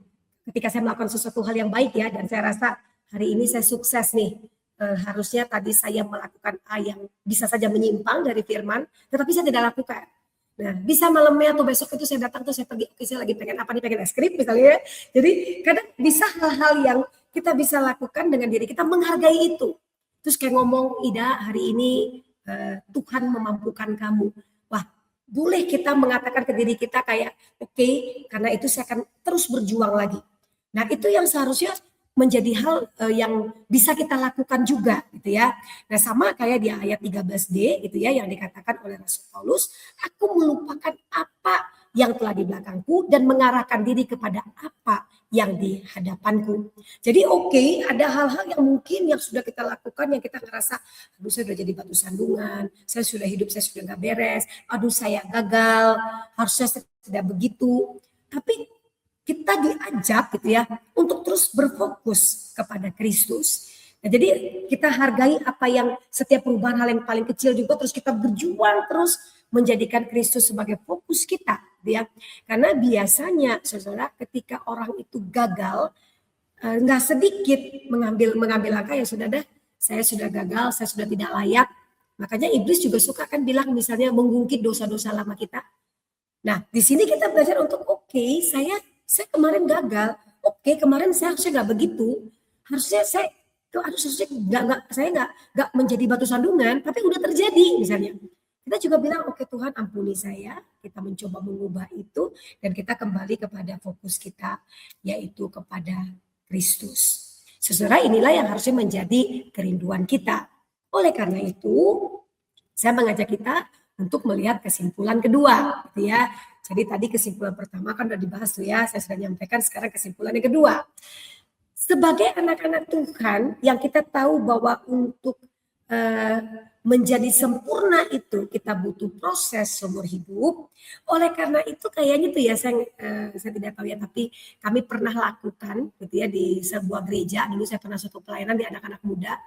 [SPEAKER 1] ketika saya melakukan sesuatu hal yang baik ya, dan saya rasa hari ini saya sukses nih, harusnya tadi saya melakukan A yang bisa saja menyimpang dari firman, tetapi saya tidak lakukan. Nah, bisa malamnya atau besok itu saya datang tuh saya pergi, saya lagi pengen apa nih, pengen es krim misalnya. Jadi kadang bisa hal-hal yang kita bisa lakukan dengan diri kita, menghargai itu. Terus kayak ngomong, Ida hari ini Tuhan memampukan kamu. Wah, boleh kita mengatakan ke diri kita kayak oke, karena itu saya akan terus berjuang lagi. Nah itu yang seharusnya menjadi hal yang bisa kita lakukan juga gitu ya. Nah sama kayak di ayat 13D gitu ya, yang dikatakan oleh Rasul Paulus, aku melupakan apa yang telah di belakangku dan mengarahkan diri kepada apa yang di hadapanku. Jadi ada hal-hal yang mungkin yang sudah kita lakukan yang kita ngerasa, aduh saya sudah jadi batu sandungan, saya sudah nggak beres, aduh saya gagal, harusnya saya tidak begitu. Tapi kita diajak gitu ya untuk terus berfokus kepada Kristus. Nah, jadi kita hargai apa yang setiap perubahan hal yang paling kecil juga terus kita berjuang terus menjadikan Kristus sebagai fokus kita, ya. Karena biasanya, saudara, ketika orang itu gagal, nggak sedikit mengambil langkah yang sudah saya sudah gagal, saya sudah tidak layak. Makanya iblis juga suka kan bilang misalnya mengungkit dosa-dosa lama kita. Nah, di sini kita belajar untuk saya kemarin gagal, kemarin saya harusnya nggak begitu, harusnya saya nggak menjadi batu sandungan, tapi udah terjadi misalnya. Kita juga bilang, Tuhan ampuni saya, kita mencoba mengubah itu, dan kita kembali kepada fokus kita, yaitu kepada Kristus. Saudara, inilah yang harusnya menjadi kerinduan kita. Oleh karena itu, saya mengajak kita untuk melihat kesimpulan kedua, gitu ya. Jadi tadi kesimpulan pertama kan sudah dibahas tuh ya, saya sudah menyampaikan, sekarang kesimpulan yang kedua. Sebagai anak-anak Tuhan yang kita tahu bahwa untuk menjadi sempurna itu kita butuh proses seumur hidup. Oleh karena itu kayaknya tuh ya saya tidak tahu ya, tapi kami pernah lakukan gitu ya di sebuah gereja. Dulu saya pernah suatu pelayanan di anak-anak muda.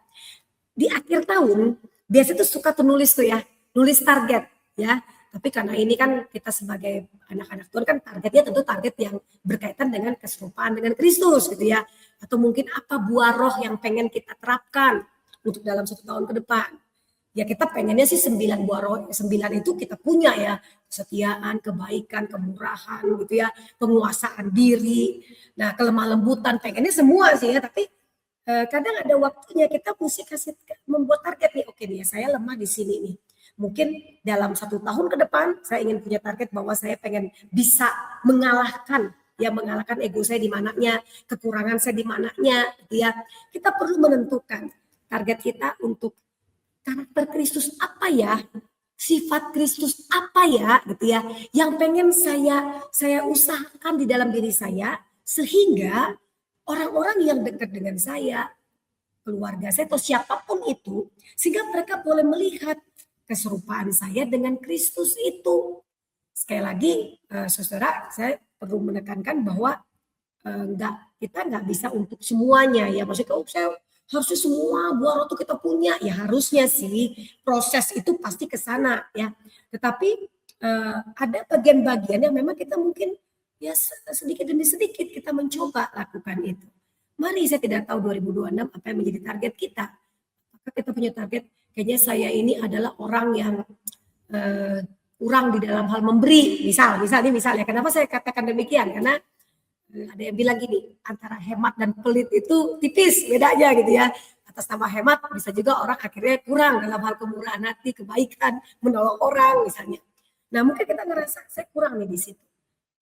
[SPEAKER 1] Di akhir tahun biasa tuh suka nulis tuh ya, nulis target ya. Tapi karena ini kan kita sebagai anak-anak Tuhan kan targetnya tentu target yang berkaitan dengan keserupaan dengan Kristus gitu ya. Atau mungkin apa buah roh yang pengen kita terapkan untuk dalam 1 tahun ke depan. Ya kita pengennya sih 9 buah roh, 9 itu kita punya ya. Kesetiaan, kebaikan, kemurahan gitu ya, penguasaan diri. Nah kelemah lembutan pengennya semua sih ya, tapi kadang ada waktunya kita mesti membuat target nih. Nih saya lemah di sini nih. Mungkin dalam 1 tahun ke depan saya ingin punya target bahwa saya pengen bisa mengalahkan ego saya di mananya, kekurangan saya di mananya, gitu ya. Kita perlu menentukan target kita untuk karakter Kristus apa ya, sifat Kristus apa ya, gitu ya. Yang pengen saya usahakan di dalam diri saya sehingga orang-orang yang dekat dengan saya, keluarga saya atau siapapun itu, sehingga mereka boleh melihat keserupaan saya dengan Kristus itu. Sekali lagi, saudara, saya perlu menekankan bahwa kita nggak bisa untuk semuanya ya. Maksudnya kalau saya harusnya semua buah roh itu kita punya, ya harusnya sih proses itu pasti ke sana ya. Tetapi ada bagian-bagian yang memang kita mungkin ya sedikit demi sedikit kita mencoba lakukan itu. Mari, saya tidak tahu 2026 apa yang menjadi target kita. Apakah kita punya target? Kayaknya saya ini adalah orang yang kurang di dalam hal memberi. Misalnya. Kenapa saya katakan demikian? Karena ada yang bilang gini, antara hemat dan pelit itu tipis bedanya gitu ya. Atas nama hemat bisa juga orang akhirnya kurang dalam hal kemurahan hati, kebaikan, menolong orang misalnya. Nah mungkin kita ngerasa saya kurang nih di situ.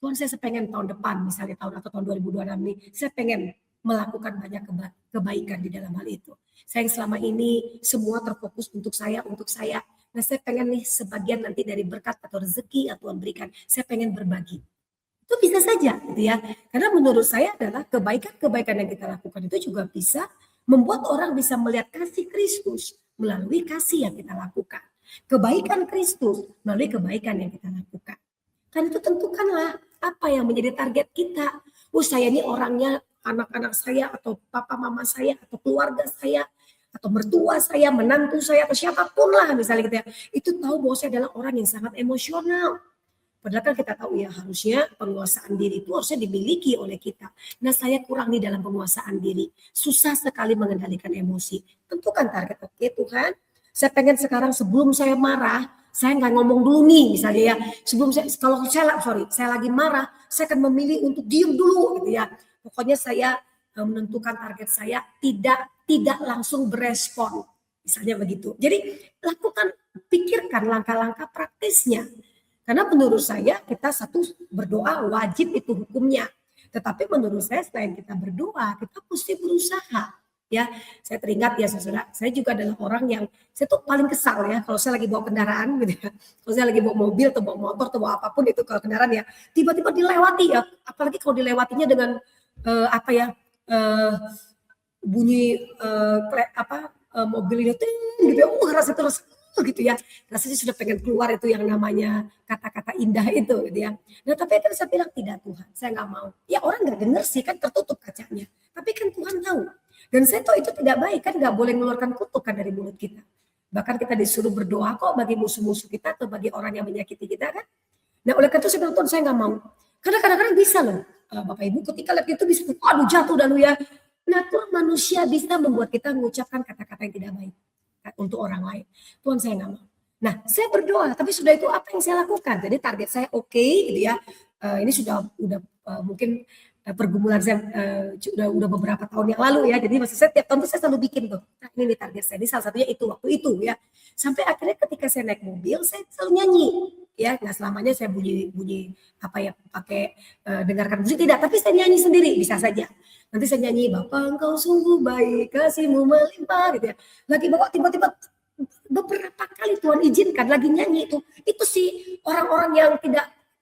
[SPEAKER 1] Tuhan, saya pengen tahun depan, misalnya tahun 2026 nih, saya pengen melakukan banyak kebaikan di dalam hal itu. Saya yang selama ini semua terfokus untuk saya. Nah saya pengen nih sebagian nanti dari berkat atau rezeki yang Tuhan berikan, saya pengen berbagi. Itu bisa saja gitu ya. Karena menurut saya adalah kebaikan-kebaikan yang kita lakukan itu juga bisa membuat orang bisa melihat kasih Kristus melalui kasih yang kita lakukan. Kebaikan Kristus melalui kebaikan yang kita lakukan. Kan itu tentukanlah apa yang menjadi target kita. Saya ini orangnya, anak-anak saya atau papa mama saya atau keluarga saya atau mertua saya, menantu saya atau siapapun lah misalnya gitu ya. Itu tahu bahwa saya adalah orang yang sangat emosional. Padahal kan kita tahu ya harusnya penguasaan diri itu harusnya dimiliki oleh kita. Nah saya kurang di dalam penguasaan diri. Susah sekali mengendalikan emosi. Tentukan target. Tuhan, saya pengen sekarang sebelum saya marah, saya nggak ngomong dulu nih misalnya ya. Kalau saya lagi marah, saya akan memilih untuk diem dulu gitu ya. Pokoknya saya menentukan target saya tidak langsung berespon. Misalnya begitu. Jadi pikirkan langkah-langkah praktisnya. Karena menurut saya kita berdoa wajib itu hukumnya. Tetapi menurut saya selain kita berdoa, kita mesti berusaha. Ya, saya teringat ya saudara, saya juga adalah orang yang saya tuh paling kesal ya kalau saya lagi bawa kendaraan gitu ya. Kalau saya lagi bawa mobil atau bawa motor atau bawa apapun itu kalau kendaraan ya, tiba-tiba dilewati ya, apalagi kalau dilewatinya dengan apa ya bunyi mobil itu gitu ya, rasa terus gitu ya, rasanya sudah pengen keluar itu yang namanya kata-kata indah itu gitu ya. Nah tapi kan saya bilang tidak Tuhan, saya nggak mau. Ya orang nggak dengar sih kan tertutup kacanya, tapi kan Tuhan tahu. Dan saya tahu itu tidak baik kan, nggak boleh mengeluarkan kutukan dari mulut kita. Bahkan kita disuruh berdoa kok bagi musuh-musuh kita atau bagi orang yang menyakiti kita kan. Nah oleh karena itu saya bilang Tuhan saya nggak mau. Karena kadang-kadang bisa loh Bapak Ibu ketika lihat itu bisa, aduh jatuh dan lu ya. Nah Tuhan manusia bisa membuat kita mengucapkan kata-kata yang tidak baik untuk orang lain. Tuhan saya nggak mau. Nah saya berdoa, tapi sudah itu apa yang saya lakukan? Jadi target saya oke, gitu ya. Ini sudah mungkin pergumulan saya udah beberapa tahun yang lalu ya. Jadi maksud saya tiap tahun tuh saya selalu bikin tuh. Nah ini nih target saya. Ini salah satunya itu waktu itu ya. Sampai akhirnya ketika saya naik mobil saya selalu nyanyi. Ya, nggak selamanya saya bunyi apa ya pakai dengarkan musik tidak, tapi saya nyanyi sendiri bisa saja. Nanti saya nyanyi Bapa engkau sungguh baik kasihmu melimpah gitu ya. Lagi bawa tiba-tiba beberapa kali Tuhan izinkan lagi nyanyi itu sih orang-orang yang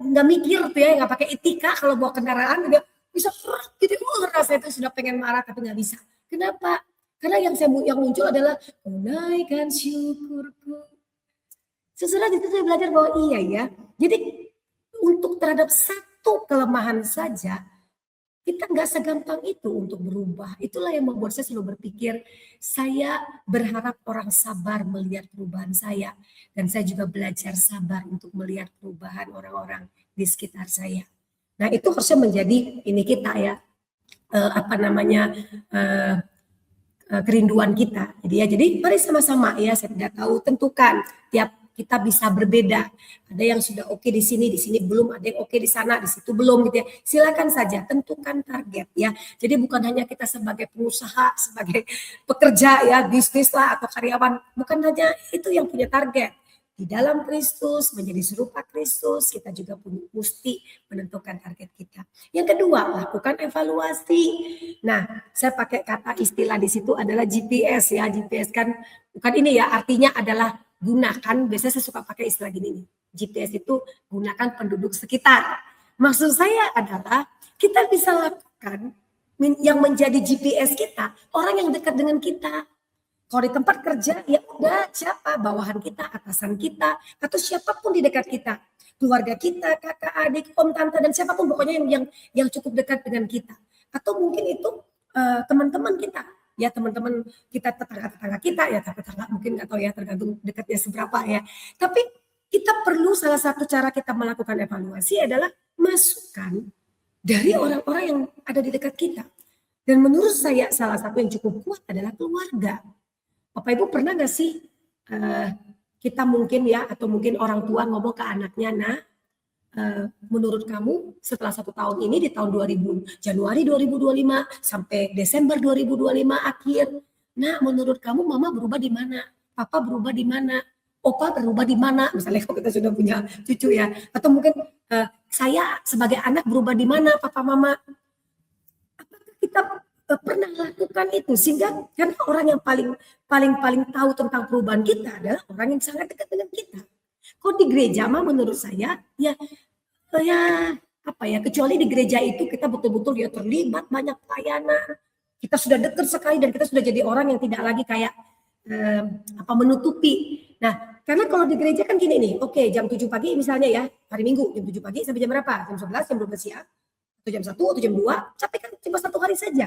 [SPEAKER 1] nggak mikir tuh ya, nggak pakai etika kalau bawa kendaraan juga bisa gitu. Rasa itu sudah pengen marah tapi nggak bisa. Kenapa? Karena yang muncul adalah menaikkan syukurku. Sesudah itu saya belajar bahwa iya ya. Jadi untuk terhadap satu kelemahan saja kita nggak segampang itu untuk berubah. Itulah yang membuat saya selalu berpikir, saya berharap orang sabar melihat perubahan saya. Dan saya juga belajar sabar untuk melihat perubahan orang-orang di sekitar saya. Nah itu harusnya menjadi ini kita ya, kerinduan kita. Jadi mari sama-sama ya, saya tidak tahu, tentukan tiap kita bisa berbeda. Ada yang sudah oke di sini belum, ada yang oke di sana, di situ belum gitu ya. Silakan saja tentukan target ya. Jadi bukan hanya kita sebagai pengusaha, sebagai pekerja ya, bisnis lah atau karyawan, bukan hanya itu yang punya target. Di dalam Kristus, menjadi serupa Kristus, kita juga mesti menentukan target kita. Yang kedua, lakukan evaluasi. Nah, saya pakai kata istilah di situ adalah GPS ya. GPS kan bukan ini ya, artinya adalah gunakan, biasanya saya suka pakai istilah gini nih. GPS itu gunakan penduduk sekitar. Maksud saya adalah kita bisa lakukan yang menjadi GPS kita, orang yang dekat dengan kita. Kalau di tempat kerja, ya udah siapa bawahan kita, atasan kita, atau siapapun di dekat kita, keluarga kita, kakak, adik, om, tante, dan siapapun pokoknya yang cukup dekat dengan kita. Atau mungkin itu teman-teman kita, ya teman-teman kita, tetangga-tetangga kita, ya tetangga mungkin nggak tahu ya tergantung dekatnya seberapa ya. Tapi kita perlu salah satu cara kita melakukan evaluasi adalah masukan dari orang-orang yang ada di dekat kita. Dan menurut saya salah satu yang cukup kuat adalah keluarga. Bapak Ibu pernah nggak sih kita mungkin ya atau mungkin orang tua ngomong ke anaknya, nah menurut kamu setelah 1 tahun ini di tahun Januari 2025 sampai Desember 2025 akhir, nah menurut kamu mama berubah di mana, papa berubah di mana, opa berubah di mana, misalnya kalau kita sudah punya cucu ya, atau mungkin saya sebagai anak berubah di mana papa mama. Apakah kita pernah lakukan itu? Sehingga karena orang yang paling tahu tentang perubahan kita adalah orang yang sangat dekat dengan kita. Kok di gereja mah menurut saya ya apa ya, kecuali di gereja itu kita betul-betul ya terlibat banyak pelayanan. Kita sudah dekat sekali dan kita sudah jadi orang yang tidak lagi kayak menutupi. Nah, karena kalau di gereja kan gini nih, oke jam 7 pagi misalnya ya, hari Minggu jam 7 pagi sampai jam berapa? Jam 11, jam 12 siang, atau jam 1 atau jam 2, capek kan cuma 1 hari saja.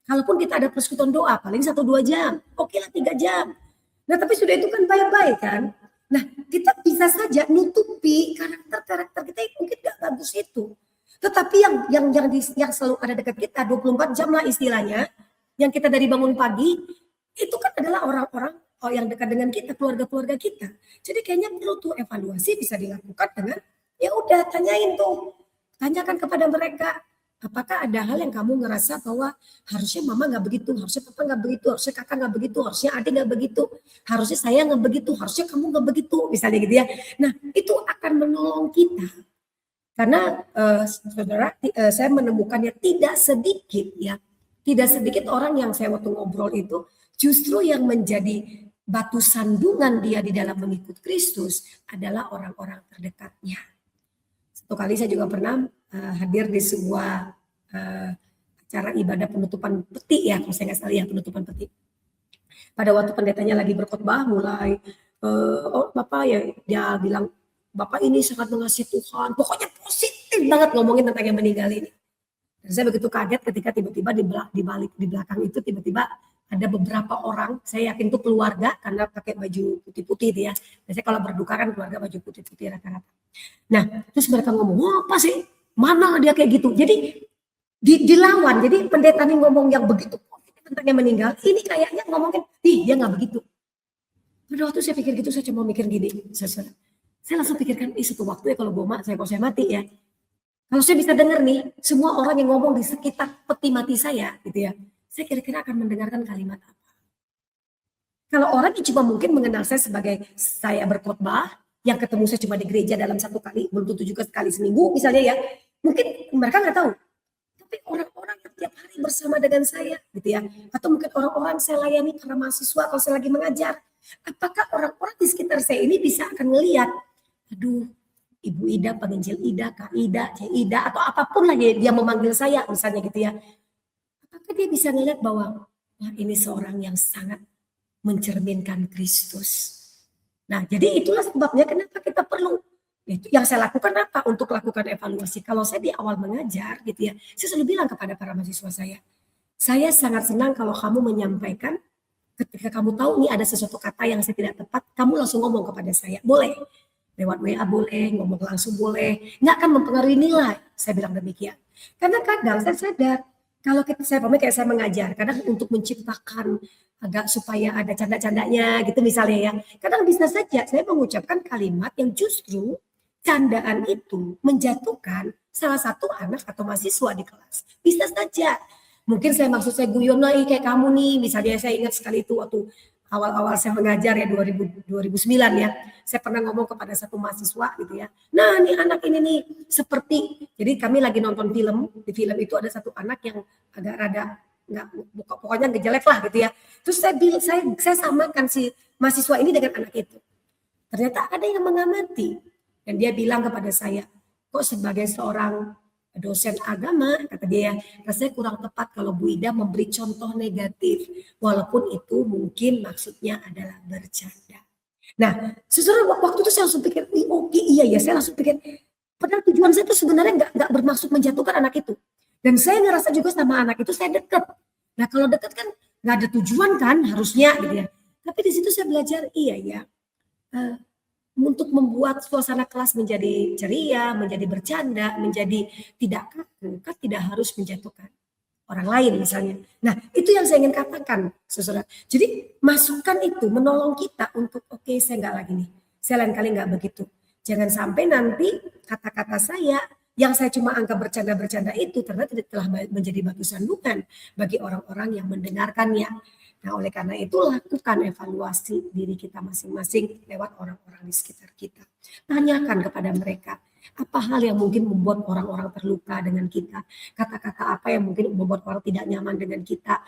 [SPEAKER 1] Kalaupun kita ada persekutuan doa, paling 1-2 jam. Oke lah 3 jam. Nah tapi sudah itu kan baik-baik kan. Nah kita bisa saja nutupi karakter kita yang mungkin gak bagus itu. Tetapi yang selalu ada dekat kita 24 jam lah istilahnya. Yang kita dari bangun pagi, itu kan adalah orang-orang yang dekat dengan kita, keluarga-keluarga kita. Jadi kayaknya perlu tuh evaluasi bisa dilakukan dengan, ya udah tanyakan kepada mereka. Apakah ada hal yang kamu ngerasa bahwa harusnya mama nggak begitu, harusnya papa nggak begitu, harusnya kakak nggak begitu, harusnya adik nggak begitu, harusnya saya nggak begitu, harusnya kamu nggak begitu, misalnya gitu ya. Nah itu akan menolong kita karena saudara, saya menemukannya tidak sedikit ya Tidak sedikit orang yang saya waktu ngobrol itu justru yang menjadi batu sandungan dia di dalam mengikut Kristus adalah orang-orang terdekatnya. Satu kali saya juga pernah hadir di sebuah acara ibadah penutupan peti ya, kalau saya nggak salah ya, penutupan peti. Pada waktu pendetanya lagi berkhotbah mulai oh Bapak ya, dia bilang Bapak ini sangat mengasihi Tuhan, pokoknya positif banget ngomongin tentang yang meninggal ini. Dan saya begitu kaget ketika tiba-tiba di belakang itu tiba-tiba ada beberapa orang, saya yakin itu keluarga karena pakai baju putih-putih itu ya. Biasanya kalau berduka kan keluarga baju putih-putih rata-rata. Nah, terus mereka ngomong, oh, apa sih? Mana dia kayak gitu? Jadi dilawan. Jadi pendeta ini ngomong yang begitu positif tentang yang meninggal, ini kayaknya ngomongin, ih dia nggak begitu. Pada waktu saya pikir gitu, saya cuma mikir gini, saya langsung pikirkan, satu waktu ya kalau saya mati ya, kalau saya bisa dengar nih, semua orang yang ngomong di sekitar peti mati saya, gitu ya, saya kira-kira akan mendengarkan kalimat apa. Kalau orang yang cuma mungkin mengenal saya sebagai saya berkhotbah, yang ketemu saya cuma di gereja dalam satu kali, belum tentu juga sekali seminggu misalnya ya, mungkin mereka nggak tahu. Tapi orang-orang yang tiap hari bersama dengan saya, gitu ya, atau mungkin orang-orang saya layani para mahasiswa kalau saya lagi mengajar, apakah orang-orang di sekitar saya ini bisa akan melihat, aduh, Ibu Ida, penginjil Ida, Kak Ida, Cik Ida, atau apapun lagi dia memanggil saya misalnya gitu ya. Apakah dia bisa melihat bahwa wah, ini seorang yang sangat mencerminkan Kristus. Nah, jadi itulah sebabnya kenapa kita perlu. Itu yang saya lakukan apa? Untuk lakukan evaluasi. Kalau saya di awal mengajar gitu ya, saya selalu bilang kepada para mahasiswa saya sangat senang kalau kamu menyampaikan ketika kamu tahu nih ada sesuatu kata yang saya tidak tepat, kamu langsung ngomong kepada saya. Boleh. Lewat WA boleh, ngomong langsung boleh, nggak akan mempengaruhi nilai. Saya bilang demikian. Karena kadang saya sadar, kalau saya kayak saya mengajar, kadang untuk menciptakan agak supaya ada canda-candanya gitu misalnya ya. Kadang bisa saja saya mengucapkan kalimat yang justru candaan itu menjatuhkan salah satu anak atau mahasiswa di kelas. Bisa saja. Mungkin maksud saya guyon lagi kayak kamu nih, misalnya saya ingat sekali itu waktu awal-awal saya mengajar ya 2009 ya, saya pernah ngomong kepada satu mahasiswa gitu ya. Nah ini anak ini nih seperti, jadi kami lagi nonton film, di film itu ada satu anak yang agak rada nggak, pokoknya ngejelek lah gitu ya. Terus saya samakan si mahasiswa ini dengan anak itu. Ternyata ada yang mengamati dan dia bilang kepada saya, kok sebagai seorang dosen agama, kata dia, rasanya kurang tepat kalau Bu Ida memberi contoh negatif, walaupun itu mungkin maksudnya adalah bercanda. Nah, sesuatu waktu itu saya langsung pikir, oke, iya ya, saya langsung pikir, padahal tujuan saya itu sebenarnya nggak bermaksud menjatuhkan anak itu. Dan saya ngerasa juga sama anak itu saya deket. Nah, kalau deket kan nggak ada tujuan kan, harusnya gitu ya. Tapi di situ saya belajar, iya ya, untuk membuat suasana kelas menjadi ceria, menjadi bercanda, menjadi tidak kaku, kan tidak harus menjatuhkan orang lain misalnya. Nah, itu yang saya ingin katakan, saudara. Jadi masukan itu menolong kita untuk oke, saya nggak lagi nih. Saya lain kali nggak begitu. Jangan sampai nanti kata-kata saya yang saya cuma anggap bercanda-bercanda itu ternyata telah menjadi batu sandungan bagi orang-orang yang mendengarkannya. Nah, oleh karena itu lakukan evaluasi diri kita masing-masing lewat orang-orang di sekitar kita. Tanyakan kepada mereka, apa hal yang mungkin membuat orang-orang terluka dengan kita? Kata-kata apa yang mungkin membuat orang tidak nyaman dengan kita?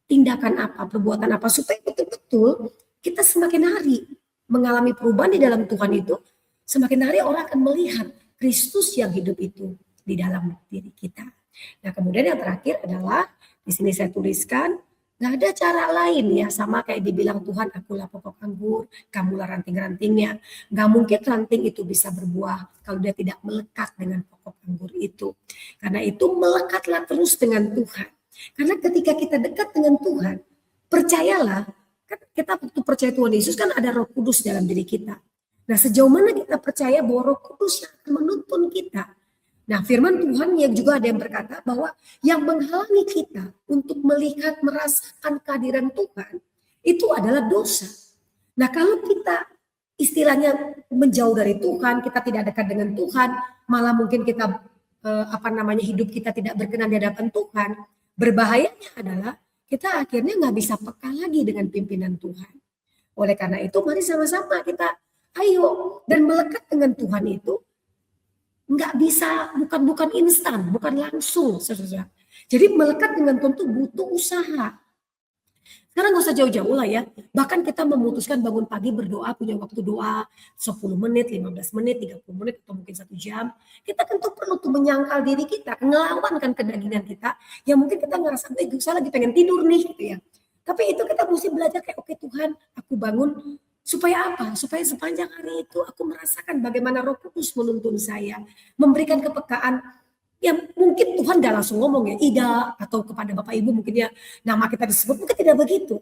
[SPEAKER 1] Tindakan apa, perbuatan apa, supaya betul-betul kita semakin hari mengalami perubahan di dalam Tuhan itu, semakin hari orang akan melihat Kristus yang hidup itu di dalam diri kita. Nah, kemudian yang terakhir adalah, di sini saya tuliskan, nggak ada cara lain ya, sama kayak dibilang Tuhan, akulah pokok anggur, kamulah ranting-rantingnya. Nggak mungkin ranting itu bisa berbuah kalau dia tidak melekat dengan pokok anggur itu. Karena itu melekatlah terus dengan Tuhan. Karena ketika kita dekat dengan Tuhan, percayalah, kan kita waktu percaya Tuhan Yesus kan ada Roh Kudus dalam diri kita. Nah, sejauh mana kita percaya bahwa Roh Kudus yang akan menuntun kita. Nah, firman Tuhan yang juga ada yang berkata bahwa yang menghalangi kita untuk melihat, merasakan kehadiran Tuhan, itu adalah dosa. Nah, kalau kita istilahnya menjauh dari Tuhan, kita tidak dekat dengan Tuhan, malah mungkin kita hidup kita tidak berkenan di hadapan Tuhan, berbahayanya adalah kita akhirnya nggak bisa peka lagi dengan pimpinan Tuhan. Oleh karena itu, mari sama-sama kita ayo dan melekat dengan Tuhan itu nggak bisa, bukan instan, bukan langsung, saudara. Jadi melekat dengan Tuhan itu butuh usaha. Sekarang nggak usah jauh-jauh lah ya. Bahkan kita memutuskan bangun pagi berdoa, punya waktu doa 10 menit, 15 menit, 30 menit, atau mungkin 1 jam. Kita tentu perlu tuh menyangkal diri kita, ngelawan kan kedagingan kita. Yang mungkin kita ngerasa, saya lagi pengen tidur nih gitu ya. Tapi itu kita mesti belajar kayak, oke Tuhan, aku bangun supaya apa? Supaya sepanjang hari itu aku merasakan bagaimana Roh Kudus menuntun saya, memberikan kepekaan. Ya mungkin Tuhan gak langsung ngomong ya, Ida, atau kepada Bapak Ibu mungkin ya nama kita disebut, mungkin tidak begitu.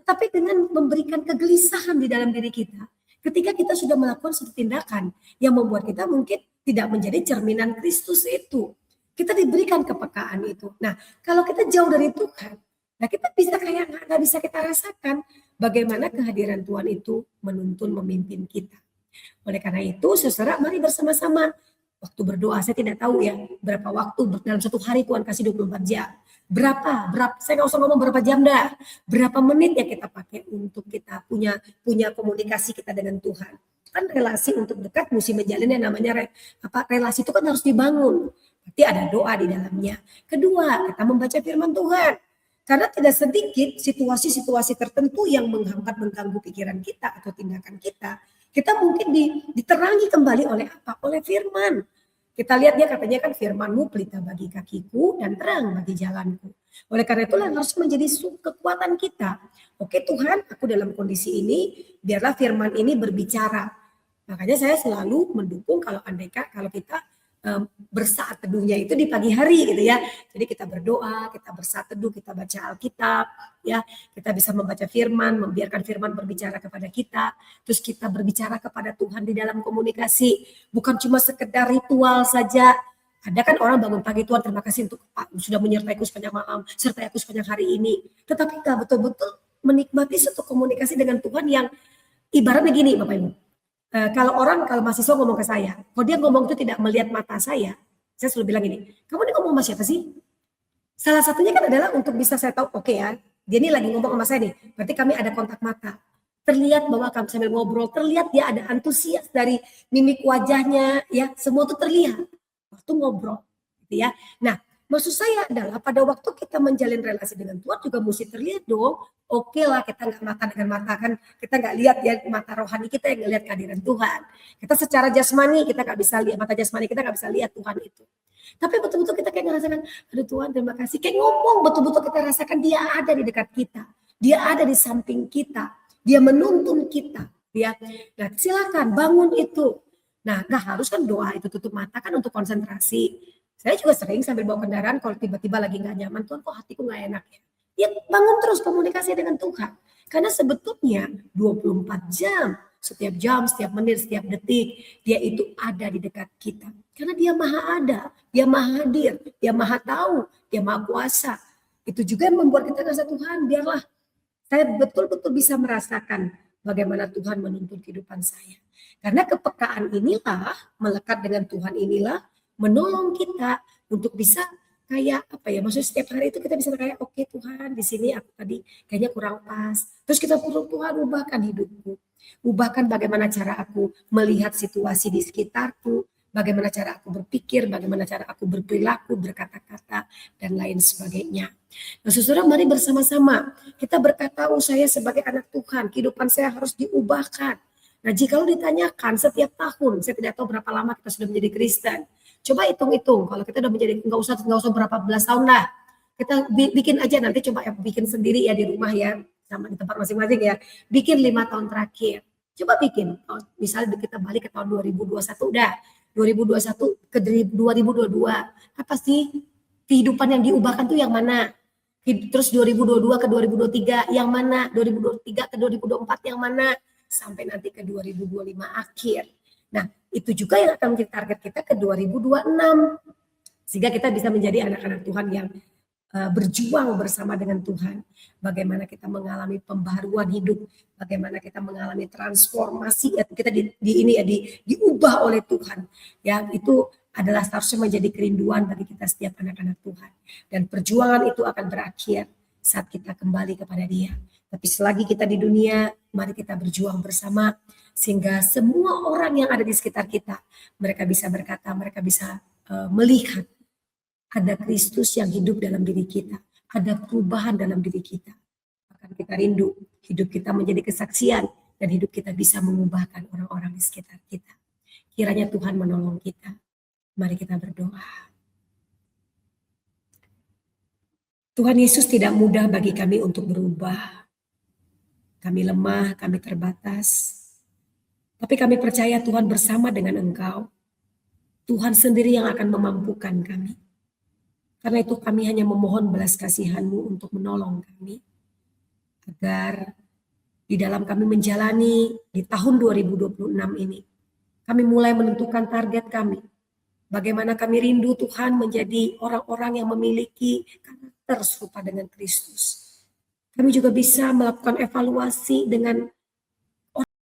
[SPEAKER 1] Tapi dengan memberikan kegelisahan di dalam diri kita, ketika kita sudah melakukan suatu tindakan yang membuat kita mungkin tidak menjadi cerminan Kristus itu. Kita diberikan kepekaan itu. Nah, kalau kita jauh dari Tuhan, nah kita bisa kayak nggak bisa kita rasakan bagaimana kehadiran Tuhan itu menuntun, memimpin kita. Oleh karena itu, saudara, mari bersama-sama waktu berdoa. Saya tidak tahu ya berapa waktu dalam satu hari Tuhan kasih 24 jam. Berapa, saya nggak usah ngomong berapa jam dah. Berapa menit yang kita pakai untuk kita punya komunikasi kita dengan Tuhan. Kan relasi untuk dekat mesti menjalin yang namanya relasi itu kan harus dibangun. Berarti ada doa di dalamnya. Kedua, kita membaca firman Tuhan. Karena tidak sedikit situasi-situasi tertentu yang menghambat, mengganggu pikiran kita atau tindakan kita. Kita mungkin diterangi kembali oleh apa? Oleh firman. Kita lihat dia katanya kan firman-Mu pelita bagi kakiku dan terang bagi jalanku. Oleh karena itulah harus menjadi kekuatan kita. Oke Tuhan, aku dalam kondisi ini, biarlah firman ini berbicara. Makanya saya selalu mendukung kalau kita bersaat teduhnya itu di pagi hari gitu ya. Jadi kita berdoa, kita bersaat teduh, kita baca Alkitab, ya. Kita bisa membaca firman, membiarkan firman berbicara kepada kita, terus kita berbicara kepada Tuhan di dalam komunikasi, bukan cuma sekedar ritual saja. Ada kan orang bangun pagi, Tuhan terima kasih untuk sudah menyertaiku sepanjang malam, sertai aku sepanjang hari ini. Tetapi nggak betul-betul menikmati satu komunikasi dengan Tuhan yang ibaratnya gini Bapak Ibu. Kalau mahasiswa ngomong ke saya, kalau dia ngomong itu tidak melihat mata saya selalu bilang gini, kamu ini ngomong sama siapa sih? Salah satunya kan adalah untuk bisa saya tahu, oke ya, dia ini lagi ngomong sama saya nih, berarti kami ada kontak mata. Terlihat bahwa kami sambil ngobrol, terlihat dia ada antusias dari mimik wajahnya, ya semua itu terlihat waktu ngobrol, gitu ya. Nah, maksud saya adalah pada waktu kita menjalin relasi dengan Tuhan juga mesti terlihat dong. Oke lah kita nggak mata dengan mata kan, kita nggak lihat ya mata rohani kita yang ngelihat kehadiran Tuhan. Kita secara jasmani kita nggak bisa lihat, mata jasmani kita nggak bisa lihat Tuhan itu. Tapi betul-betul kita kayak ngerasakan, aduh Tuhan terima kasih. Kayak ngomong betul-betul kita rasakan dia ada di dekat kita. Dia ada di samping kita. Dia menuntun kita. Ya. Nah silakan bangun itu. Nah nggak harus kan doa itu tutup mata kan untuk konsentrasi. Saya juga sering sambil bawa kendaraan kalau tiba-tiba lagi nggak nyaman, Tuhan kok hatiku nggak enak ya. Ya bangun terus komunikasi dengan Tuhan. Karena sebetulnya 24 jam, setiap menit, setiap detik, dia itu ada di dekat kita. Karena dia maha ada, dia maha hadir, dia maha tahu, dia maha kuasa. Itu juga yang membuat kita rasa Tuhan, biarlah saya betul-betul bisa merasakan bagaimana Tuhan menuntun kehidupan saya. Karena kepekaan inilah, melekat dengan Tuhan inilah, menolong kita untuk bisa kayak apa ya, maksudnya setiap hari itu kita bisa kayak oke Tuhan di sini aku tadi kayaknya kurang pas, terus kita perlu Tuhan ubahkan hidupku, ubahkan bagaimana cara aku melihat situasi di sekitarku, bagaimana cara aku berpikir, bagaimana cara aku berperilaku, berkata-kata dan lain sebagainya. Nah saudara mari bersama-sama kita berkata saya sebagai anak Tuhan kehidupan saya harus diubahkan. Nah jika ditanyakan setiap tahun, saya tidak tahu berapa lama kita sudah menjadi Kristen. Coba hitung-hitung, kalau kita udah menjadi nggak usah berapa belas tahun lah. Kita bikin aja nanti coba bikin sendiri ya di rumah ya, sama di tempat masing-masing ya. Bikin 5 tahun terakhir. Coba bikin, misalnya kita balik ke tahun 2021 udah. 2021 ke 2022. Apa sih kehidupan yang diubahkan tuh yang mana? Terus 2022 ke 2023 yang mana? 2023 ke 2024 yang mana? Sampai nanti ke 2025 akhir. Nah, itu juga yang akan menjadi target kita ke 2026. Sehingga kita bisa menjadi anak-anak Tuhan yang berjuang bersama dengan Tuhan. Bagaimana kita mengalami pembaharuan hidup, bagaimana kita mengalami transformasi, kita diubah oleh Tuhan. Ya, itu adalah seharusnya menjadi kerinduan bagi kita setiap anak-anak Tuhan. Dan perjuangan itu akan berakhir saat kita kembali kepada Dia. Tapi selagi kita di dunia, mari kita berjuang bersama sehingga semua orang yang ada di sekitar kita, mereka bisa berkata, mereka bisa melihat ada Kristus yang hidup dalam diri kita, ada perubahan dalam diri kita. Akan kita rindu hidup kita menjadi kesaksian dan hidup kita bisa mengubahkan orang-orang di sekitar kita. Kiranya Tuhan menolong kita. Mari kita berdoa. Tuhan Yesus, tidak mudah bagi kami untuk berubah. Kami lemah, kami terbatas. Tapi kami percaya Tuhan bersama dengan Engkau. Tuhan sendiri yang akan memampukan kami. Karena itu kami hanya memohon belas kasihan-Mu untuk menolong kami. Agar di dalam kami menjalani di tahun 2026 ini, kami mulai menentukan target kami. Bagaimana kami rindu Tuhan menjadi orang-orang yang memiliki karakter serupa dengan Kristus. Kami juga bisa melakukan evaluasi dengan